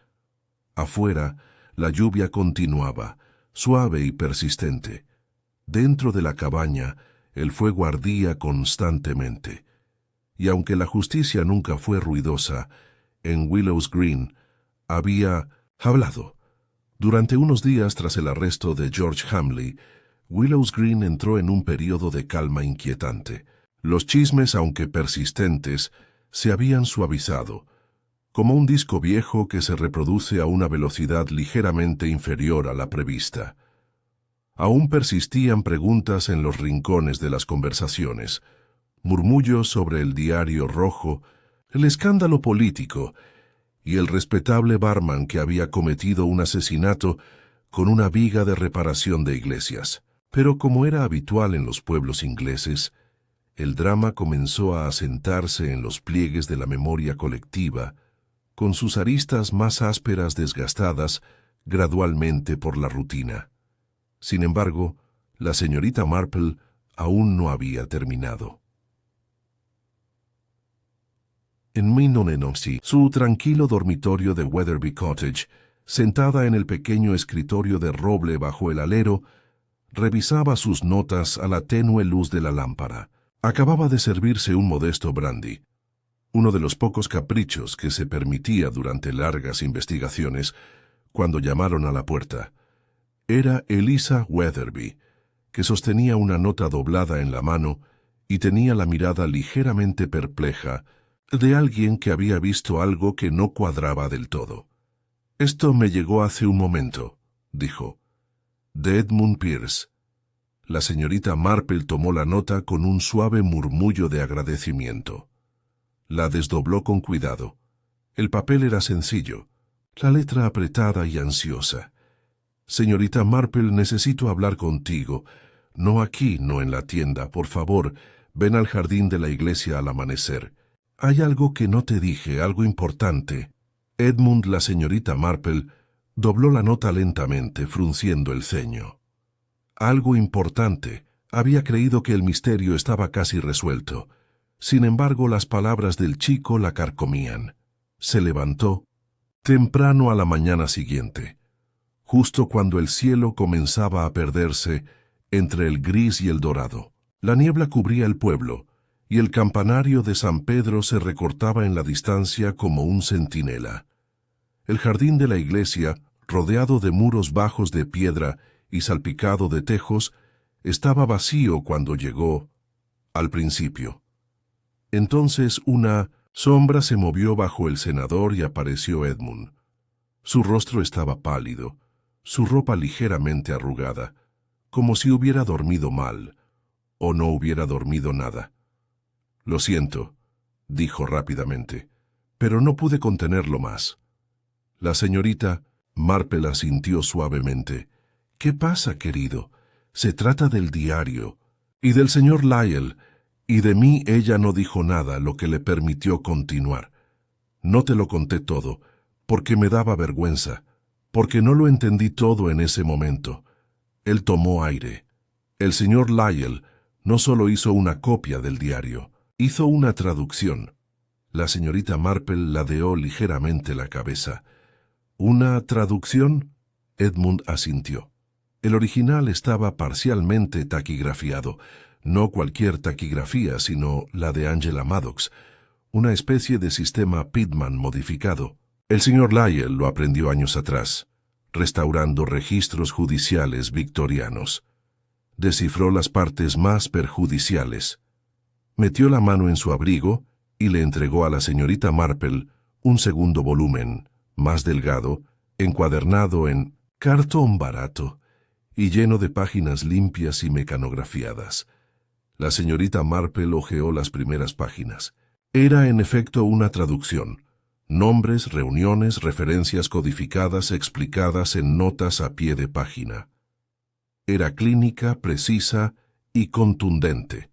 Speaker 1: Afuera, la lluvia continuaba, suave y persistente. Dentro de la cabaña, el fuego ardía constantemente. Y aunque la justicia nunca fue ruidosa, en Willows Green había hablado. Durante unos días tras el arresto de George Hamley, Willows Green entró en un período de calma inquietante. Los chismes, aunque persistentes, se habían suavizado, como un disco viejo que se reproduce a una velocidad ligeramente inferior a la prevista. Aún persistían preguntas en los rincones de las conversaciones, murmullos sobre el Diario Rojo, el escándalo político, y el respetable barman que había cometido un asesinato con una viga de reparación de iglesias. Pero como era habitual en los pueblos ingleses, el drama comenzó a asentarse en los pliegues de la memoria colectiva, con sus aristas más ásperas desgastadas gradualmente por la rutina. Sin embargo, la señorita Marple aún no había terminado. En Minonenomsey, su tranquilo dormitorio de Weatherby Cottage, sentada en el pequeño escritorio de roble bajo el alero, revisaba sus notas a la tenue luz de la lámpara. Acababa de servirse un modesto brandy, uno de los pocos caprichos que se permitía durante largas investigaciones, cuando llamaron a la puerta. Era Eliza Weatherby, que sostenía una nota doblada en la mano y tenía la mirada ligeramente perpleja de alguien que había visto algo que no cuadraba del todo. «Esto me llegó hace un momento», dijo. «De Edmund Pierce». La señorita Marple tomó la nota con un suave murmullo de agradecimiento. La desdobló con cuidado. El papel era sencillo, la letra apretada y ansiosa. «Señorita Marple, necesito hablar contigo. No aquí, no en la tienda. Por favor, ven al jardín de la iglesia al amanecer. Hay algo que no te dije, algo importante». Edmund, la señorita Marple, dobló la nota lentamente, frunciendo el ceño. Algo importante. Había creído que el misterio estaba casi resuelto. Sin embargo, las palabras del chico la carcomían. Se levantó temprano a la mañana siguiente, justo cuando el cielo comenzaba a perderse entre el gris y el dorado. La niebla cubría el pueblo, y el campanario de San Pedro se recortaba en la distancia como un centinela. El jardín de la iglesia, rodeado de muros bajos de piedra y salpicado de tejos, estaba vacío cuando llegó al principio. Entonces una sombra se movió bajo el cenador y apareció Edmund. Su rostro estaba pálido, su ropa ligeramente arrugada, como si hubiera dormido mal, o no hubiera dormido nada. «Lo siento», dijo rápidamente, «pero no pude contenerlo más». La señorita Marple asintió suavemente. «¿Qué pasa, querido? Se trata del diario y del señor Lyell, y de mí ella no dijo nada, lo que le permitió continuar. No te lo conté todo, porque me daba vergüenza, porque no lo entendí todo en ese momento». Él tomó aire. El señor Lyell no solo hizo una copia del diario, hizo una traducción. La señorita Marple ladeó ligeramente la cabeza. «¿Una traducción?». Edmund asintió. El original estaba parcialmente taquigrafiado, no cualquier taquigrafía, sino la de Angela Maddox, una especie de sistema Pitman modificado. El señor Lyell lo aprendió años atrás, restaurando registros judiciales victorianos. Descifró las partes más perjudiciales. Metió la mano en su abrigo y le entregó a la señorita Marple un segundo volumen, más delgado, encuadernado en cartón barato y lleno de páginas limpias y mecanografiadas. La señorita Marple hojeó las primeras páginas. Era en efecto una traducción. Nombres, reuniones, referencias codificadas explicadas en notas a pie de página. Era clínica, precisa y contundente.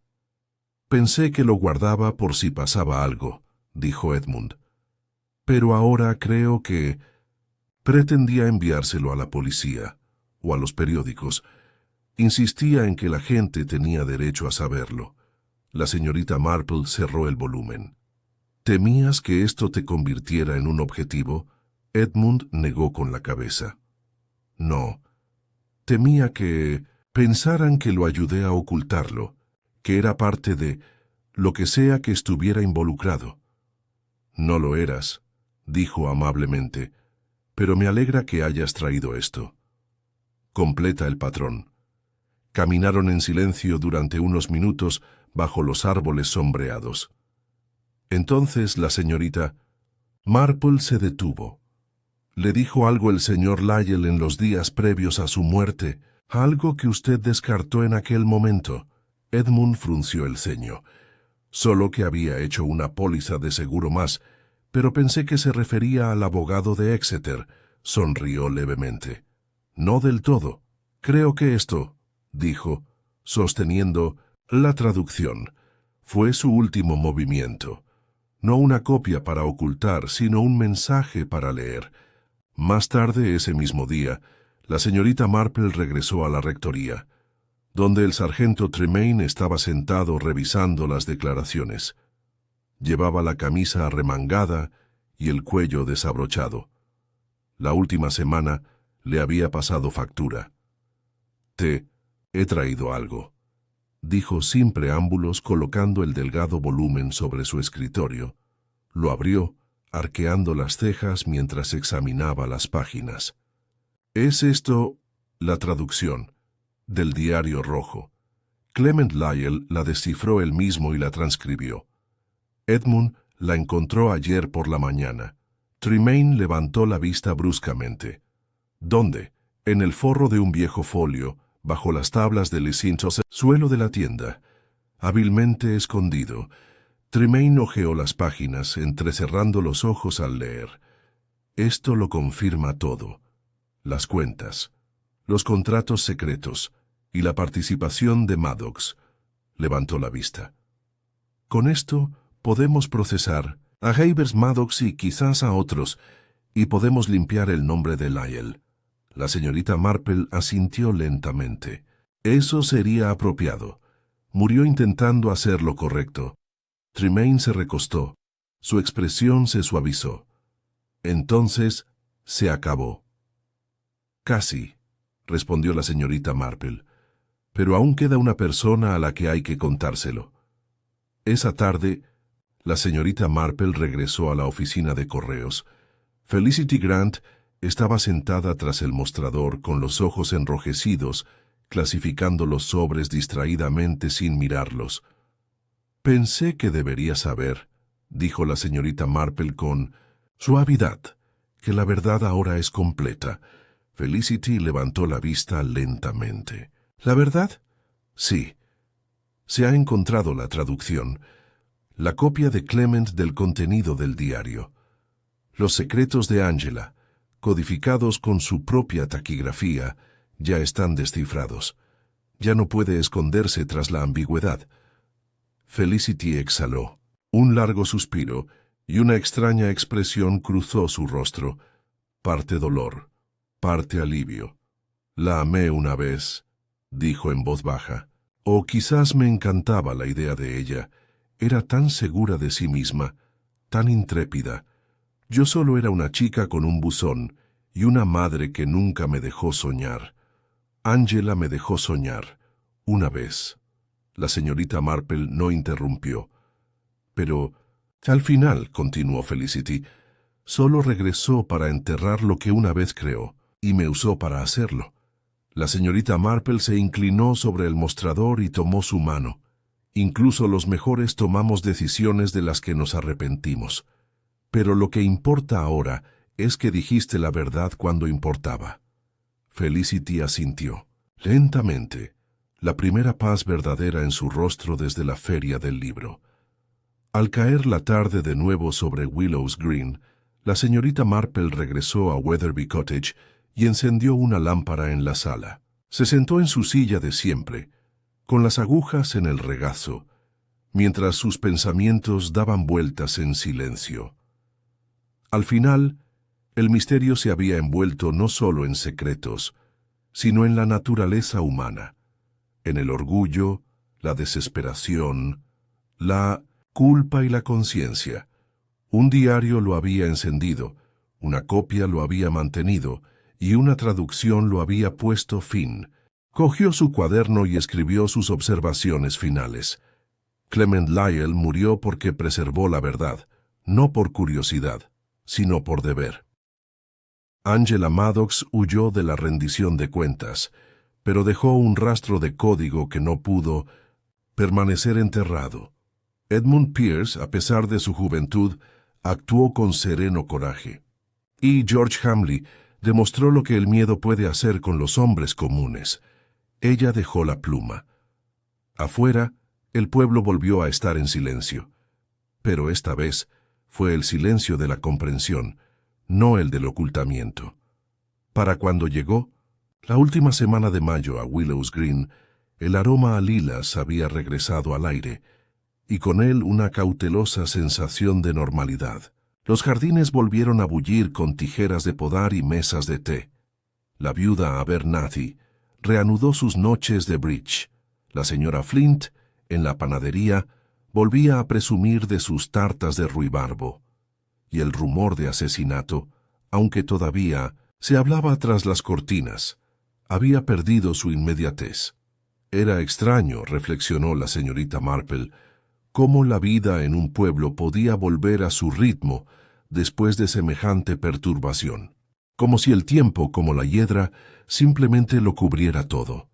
Speaker 1: «Pensé que lo guardaba por si pasaba algo», dijo Edmund. «Pero ahora creo que pretendía enviárselo a la policía o a los periódicos. Insistía en que la gente tenía derecho a saberlo». La señorita Marple cerró el volumen. «¿Temías que esto te convirtiera en un objetivo?». Edmund negó con la cabeza. «No. Temía que pensaran que lo ayudé a ocultarlo, que era parte de lo que sea que estuviera involucrado». «No lo eras», dijo amablemente, «pero me alegra que hayas traído esto». Completa el patrón. Caminaron en silencio durante unos minutos bajo los árboles sombreados. Entonces la señorita Marple se detuvo. «¿Le dijo algo el señor Lyell en los días previos a su muerte? ¿Algo que usted descartó en aquel momento?». Edmund frunció el ceño. «Solo que había hecho una póliza de seguro más, pero pensé que se refería al abogado de Exeter. Sonrió levemente. No del todo. Creo que esto, dijo, sosteniendo la traducción, fue su último movimiento. No una copia para ocultar, sino un mensaje para leer. Más tarde, ese mismo día, la señorita Marple regresó a la rectoría, donde el sargento Tremaine estaba sentado revisando las declaraciones. Llevaba la camisa arremangada y el cuello desabrochado. La última semana le había pasado factura. «Te he traído algo», dijo sin preámbulos colocando el delgado volumen sobre su escritorio. Lo abrió, arqueando las cejas mientras examinaba las páginas. «Es esto la traducción del Diario Rojo». Clement Lyell la descifró él mismo y la transcribió. Edmund la encontró ayer por la mañana. Tremaine levantó la vista bruscamente. ¿Dónde? En el forro de un viejo folio, bajo las tablas del suelo de la tienda. Hábilmente escondido, Tremaine hojeó las páginas, entrecerrando los ojos al leer. Esto lo confirma todo. Las cuentas, los contratos secretos y la participación de Maddox. Levantó la vista. Con esto podemos procesar a Havers Maddox y quizás a otros, y podemos limpiar el nombre de Lyell. La señorita Marple asintió lentamente. Eso sería apropiado. Murió intentando hacer lo correcto. Tremaine se recostó. Su expresión se suavizó. Entonces, se acabó. Casi, respondió la señorita Marple. Pero aún queda una persona a la que hay que contárselo. Esa tarde, la señorita Marple regresó a la oficina de correos. Felicity Grant estaba sentada tras el mostrador con los ojos enrojecidos, clasificando los sobres distraídamente sin mirarlos. «Pensé que debería saber», dijo la señorita Marple con suavidad, «que la verdad ahora es completa». Felicity levantó la vista lentamente. «¿La verdad?» «Sí. Se ha encontrado la traducción, la copia de Clement del contenido del diario. Los secretos de Angela, codificados con su propia taquigrafía, ya están descifrados. Ya no puede esconderse tras la ambigüedad». Felicity exhaló. Un largo suspiro y una extraña expresión cruzó su rostro. Parte dolor, parte alivio. «La amé una vez», dijo en voz baja. «O quizás me encantaba la idea de ella. Era tan segura de sí misma, tan intrépida. Yo solo era una chica con un buzón y una madre que nunca me dejó soñar. Angela me dejó soñar, una vez». La señorita Marple no interrumpió. «Pero, al final», continuó Felicity, «solo regresó para enterrar lo que una vez creó, y me usó para hacerlo». La señorita Marple se inclinó sobre el mostrador y tomó su mano. «Incluso los mejores tomamos decisiones de las que nos arrepentimos. Pero lo que importa ahora es que dijiste la verdad cuando importaba». Felicity asintió. Lentamente, la primera paz verdadera en su rostro desde la feria del libro. Al caer la tarde de nuevo sobre Willows Green, la señorita Marple regresó a Weatherby Cottage y encendió una lámpara en la sala. Se sentó en su silla de siempre, con las agujas en el regazo, mientras sus pensamientos daban vueltas en silencio. Al final, el misterio se había envuelto no solo en secretos, sino en la naturaleza humana, en el orgullo, la desesperación, la culpa y la conciencia. Un diario lo había encendido, una copia lo había mantenido, y una traducción lo había puesto fin. Cogió su cuaderno y escribió sus observaciones finales. Clement Lyell murió porque preservó la verdad, no por curiosidad, sino por deber. Angela Maddox huyó de la rendición de cuentas, pero dejó un rastro de código que no pudo permanecer enterrado. Edmund Pierce, a pesar de su juventud, actuó con sereno coraje. Y George Hamley demostró lo que el miedo puede hacer con los hombres comunes. Ella dejó la pluma. Afuera, el pueblo volvió a estar en silencio. Pero esta vez Fue el silencio de la comprensión, no el del ocultamiento. Para cuando llegó, la última semana de mayo a Willows Green, el aroma a lilas había regresado al aire, y con él una cautelosa sensación de normalidad. Los jardines volvieron a bullir con tijeras de podar y mesas de té. La viuda Abernathy reanudó sus noches de bridge. La señora Flint, en la panadería, volvía a presumir de sus tartas de ruibarbo. Y el rumor de asesinato, aunque todavía se hablaba tras las cortinas, había perdido su inmediatez. Era extraño, reflexionó la señorita Marple, cómo la vida en un pueblo podía volver a su ritmo después de semejante perturbación, como si el tiempo, como la hiedra, simplemente lo cubriera todo.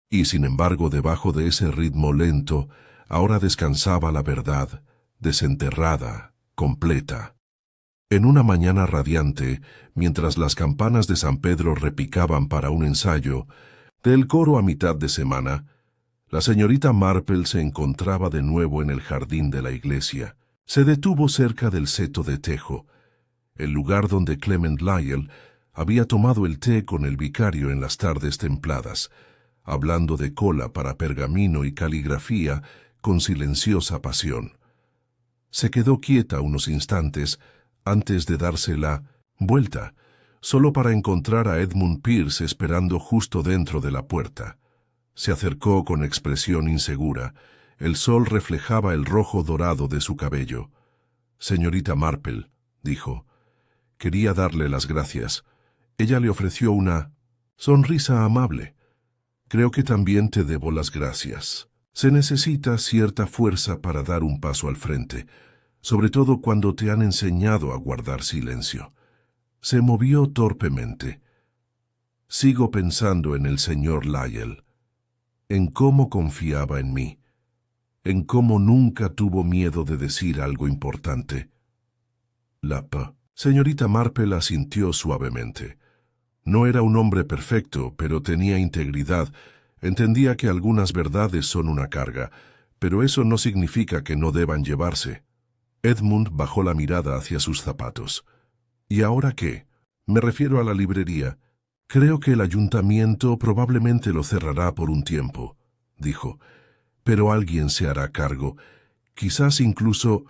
Speaker 1: Y sin embargo, debajo de ese ritmo lento, ahora descansaba la verdad, desenterrada, completa. En una mañana radiante, mientras las campanas de San Pedro repicaban para un ensayo, del coro a mitad de semana, la señorita Marple se encontraba de nuevo en el jardín de la iglesia. Se detuvo cerca del seto de tejo, el lugar donde Clement Lyell había tomado el té con el vicario en las tardes templadas, hablando de cola para pergamino y caligrafía con silenciosa pasión. Se quedó quieta unos instantes antes de darse la vuelta, solo para encontrar a Edmund Pierce esperando justo dentro de la puerta. Se acercó con expresión insegura. El sol reflejaba el rojo dorado de su cabello. «Señorita Marple», dijo, «quería darle las gracias». Ella le ofreció una sonrisa amable. «Creo que también te debo las gracias. Se necesita cierta fuerza para dar un paso al frente, sobre todo cuando te han enseñado a guardar silencio». Se movió torpemente. «Sigo pensando en el señor Lyell, en cómo confiaba en mí, en cómo nunca tuvo miedo de decir algo importante». La señorita Marple asintió suavemente. No era un hombre perfecto, pero tenía integridad. Entendía que algunas verdades son una carga, pero eso no significa que no deban llevarse. Edmund bajó la mirada hacia sus zapatos. «¿Y ahora qué? Me refiero a la librería. Creo que el ayuntamiento probablemente lo cerrará por un tiempo», dijo. «Pero alguien se hará cargo. Quizás incluso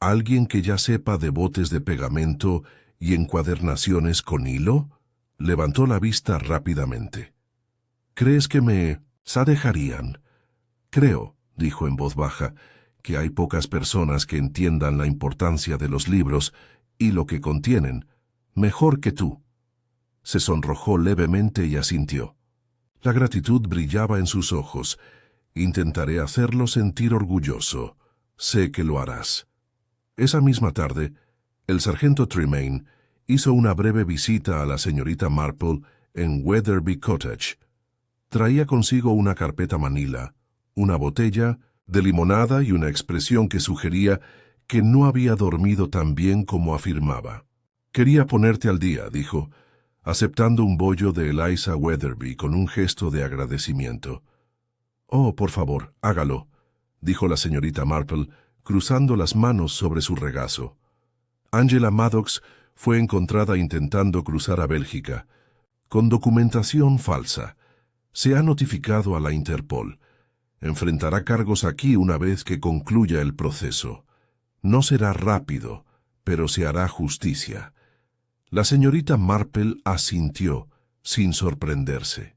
Speaker 1: alguien que ya sepa de botes de pegamento y encuadernaciones con hilo». Levantó la vista rápidamente. «¿Crees que me dejarían?» «Creo», dijo en voz baja, «que hay pocas personas que entiendan la importancia de los libros y lo que contienen, mejor que tú». Se sonrojó levemente y asintió. La gratitud brillaba en sus ojos. «Intentaré hacerlo sentir orgulloso. Sé que lo harás». Esa misma tarde, el sargento Tremaine hizo una breve visita a la señorita Marple en Weatherby Cottage. Traía consigo una carpeta manila, una botella de limonada y una expresión que sugería que no había dormido tan bien como afirmaba. «Quería ponerte al día», dijo, aceptando un bollo de Eliza Weatherby con un gesto de agradecimiento. «Oh, por favor, hágalo», dijo la señorita Marple, cruzando las manos sobre su regazo. Angela Maddox fue encontrada intentando cruzar a Bélgica, con documentación falsa. Se ha notificado a la Interpol. Enfrentará cargos aquí una vez que concluya el proceso. No será rápido, pero se hará justicia. La señorita Marple asintió, sin sorprenderse.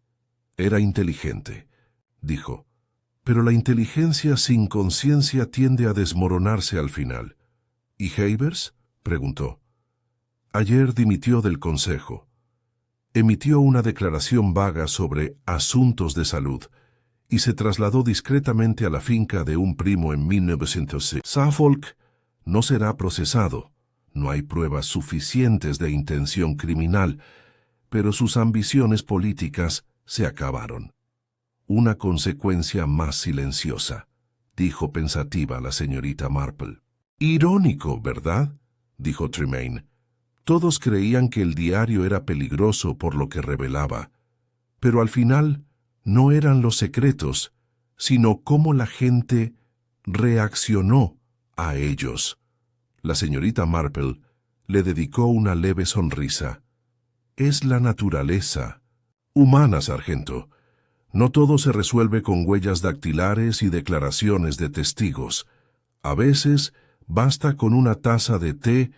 Speaker 1: Era inteligente, dijo, pero la inteligencia sin conciencia tiende a desmoronarse al final. ¿Y Havers?, preguntó. Ayer dimitió del consejo. Emitió una declaración vaga sobre asuntos de salud y se trasladó discretamente a la finca de un primo en 1906. Suffolk no será procesado. No hay pruebas suficientes de intención criminal, pero sus ambiciones políticas se acabaron. Una consecuencia más silenciosa, dijo pensativa la señorita Marple. Irónico, ¿verdad?, dijo Tremaine. Todos creían que el diario era peligroso por lo que revelaba, pero al final no eran los secretos, sino cómo la gente reaccionó a ellos. La señorita Marple le dedicó una leve sonrisa. Es la naturaleza. Humana, sargento. No todo se resuelve con huellas dactilares y declaraciones de testigos. A veces basta con una taza de té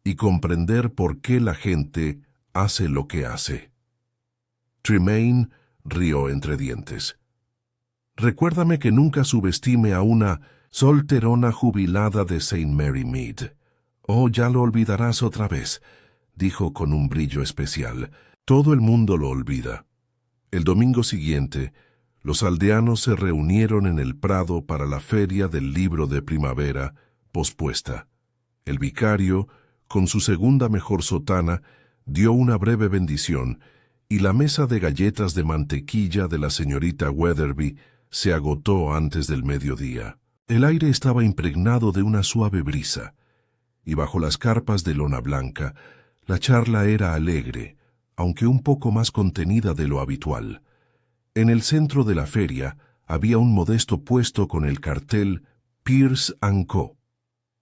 Speaker 1: y comprender por qué la gente hace lo que hace. Tremaine rió entre dientes. Recuérdame que nunca subestime a una solterona jubilada de St. Mary Mead. Oh, ya lo olvidarás otra vez, dijo con un brillo especial. Todo el mundo lo olvida. El domingo siguiente, los aldeanos se reunieron en el prado para la feria del libro de primavera, pospuesta. El vicario, con su segunda mejor sotana, dio una breve bendición, y la mesa de galletas de mantequilla de la señorita Weatherby se agotó antes del mediodía. El aire estaba impregnado de una suave brisa, y bajo las carpas de lona blanca, la charla era alegre, aunque un poco más contenida de lo habitual. En el centro de la feria había un modesto puesto con el cartel Pierce & Co.,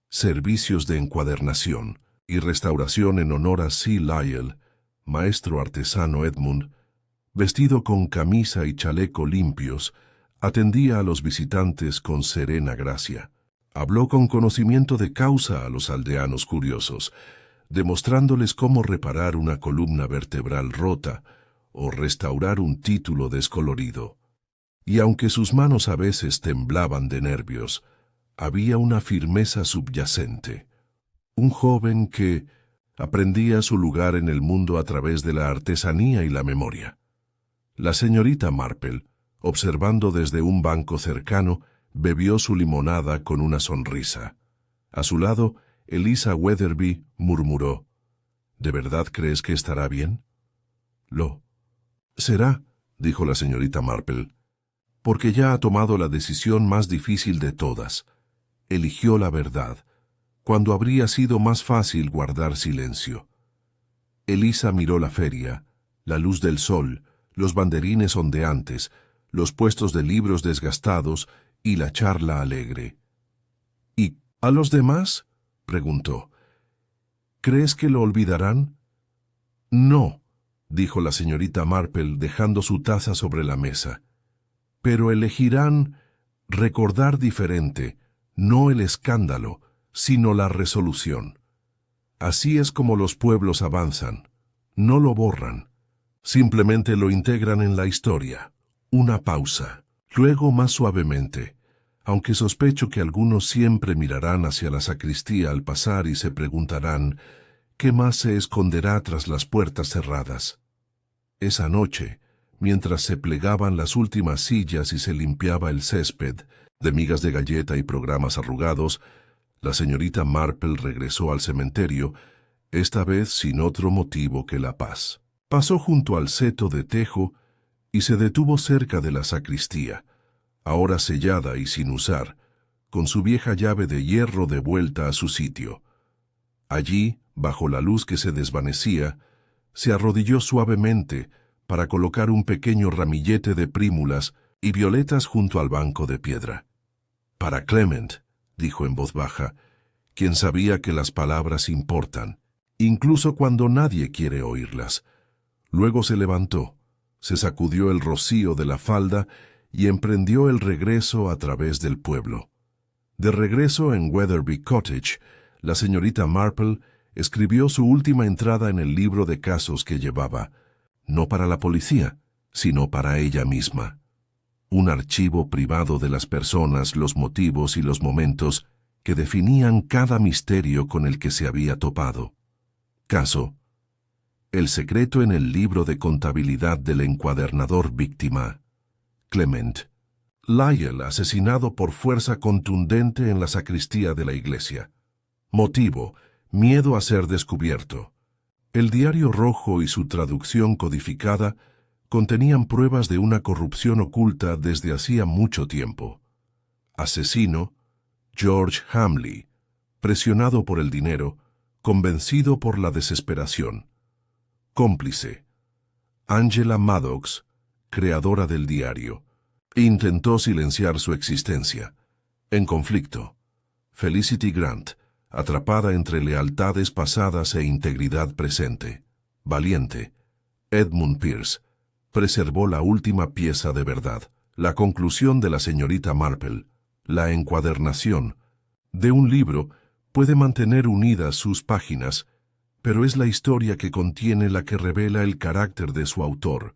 Speaker 1: servicios de encuadernación y restauración en honor a C. Lyell, maestro artesano Edmund, vestido con camisa y chaleco limpios, atendía a los visitantes con serena gracia. Habló con conocimiento de causa a los aldeanos curiosos, demostrándoles cómo reparar una columna vertebral rota o restaurar un título descolorido. Y aunque sus manos a veces temblaban de nervios, había una firmeza subyacente. Un joven que aprendía su lugar en el mundo a través de la artesanía y la memoria. La señorita Marple, observando desde un banco cercano, bebió su limonada con una sonrisa. A su lado, Eliza Weatherby murmuró: ¿De verdad crees que estará bien? Lo será, dijo la señorita Marple, porque ya ha tomado la decisión más difícil de todas. Eligió la verdad, cuando habría sido más fácil guardar silencio. Eliza miró la feria, la luz del sol, los banderines ondeantes, los puestos de libros desgastados y la charla alegre. ¿Y a los demás?, preguntó. ¿Crees que lo olvidarán? No, dijo la señorita Marple dejando su taza sobre la mesa. Pero elegirán recordar diferente, no el escándalo, sino la resolución. Así es como los pueblos avanzan. No lo borran. Simplemente lo integran en la historia. Una pausa. Luego, más suavemente, aunque sospecho que algunos siempre mirarán hacia la sacristía al pasar y se preguntarán ¿qué más se esconderá tras las puertas cerradas? Esa noche, mientras se plegaban las últimas sillas y se limpiaba el césped de migas de galleta y programas arrugados, la señorita Marple regresó al cementerio, esta vez sin otro motivo que la paz. Pasó junto al seto de tejo y se detuvo cerca de la sacristía, ahora sellada y sin usar, con su vieja llave de hierro de vuelta a su sitio. Allí, bajo la luz que se desvanecía, se arrodilló suavemente para colocar un pequeño ramillete de prímulas y violetas junto al banco de piedra. Para Clement, dijo en voz baja, quien sabía que las palabras importan, incluso cuando nadie quiere oírlas. Luego se levantó, se sacudió el rocío de la falda y emprendió el regreso a través del pueblo. De regreso en Weatherby Cottage, la señorita Marple escribió su última entrada en el libro de casos que llevaba, no para la policía, sino para ella misma. Un archivo privado de las personas, los motivos y los momentos que definían cada misterio con el que se había topado. Caso: el secreto en el libro de contabilidad del encuadernador víctima. Clement. Lyell asesinado por fuerza contundente en la sacristía de la iglesia. Motivo: miedo a ser descubierto. El Diario Rojo y su traducción codificada contenían pruebas de una corrupción oculta desde hacía mucho tiempo. Asesino: George Hamley, presionado por el dinero, convencido por la desesperación. Cómplice: Angela Maddox, creadora del diario. Intentó silenciar su existencia. En conflicto: Felicity Grant, atrapada entre lealtades pasadas e integridad presente. Valiente, Edmund Pierce preservó la última pieza de verdad, la conclusión de la señorita Marple, la encuadernación de un libro puede mantener unidas sus páginas, pero es la historia que contiene la que revela el carácter de su autor.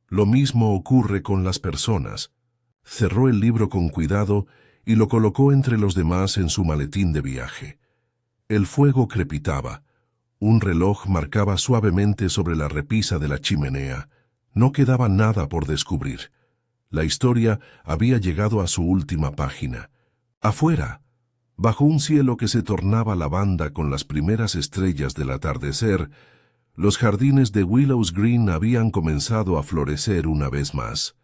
Speaker 1: Lo mismo ocurre con las personas. Cerró el libro con cuidado y lo colocó entre los demás en su maletín de viaje. El fuego crepitaba. Un reloj marcaba suavemente sobre la repisa de la chimenea. No quedaba nada por descubrir. La historia había llegado a su última página. Afuera, bajo un cielo que se tornaba lavanda con las primeras estrellas del atardecer, los jardines de Willows Green habían comenzado a florecer una vez más.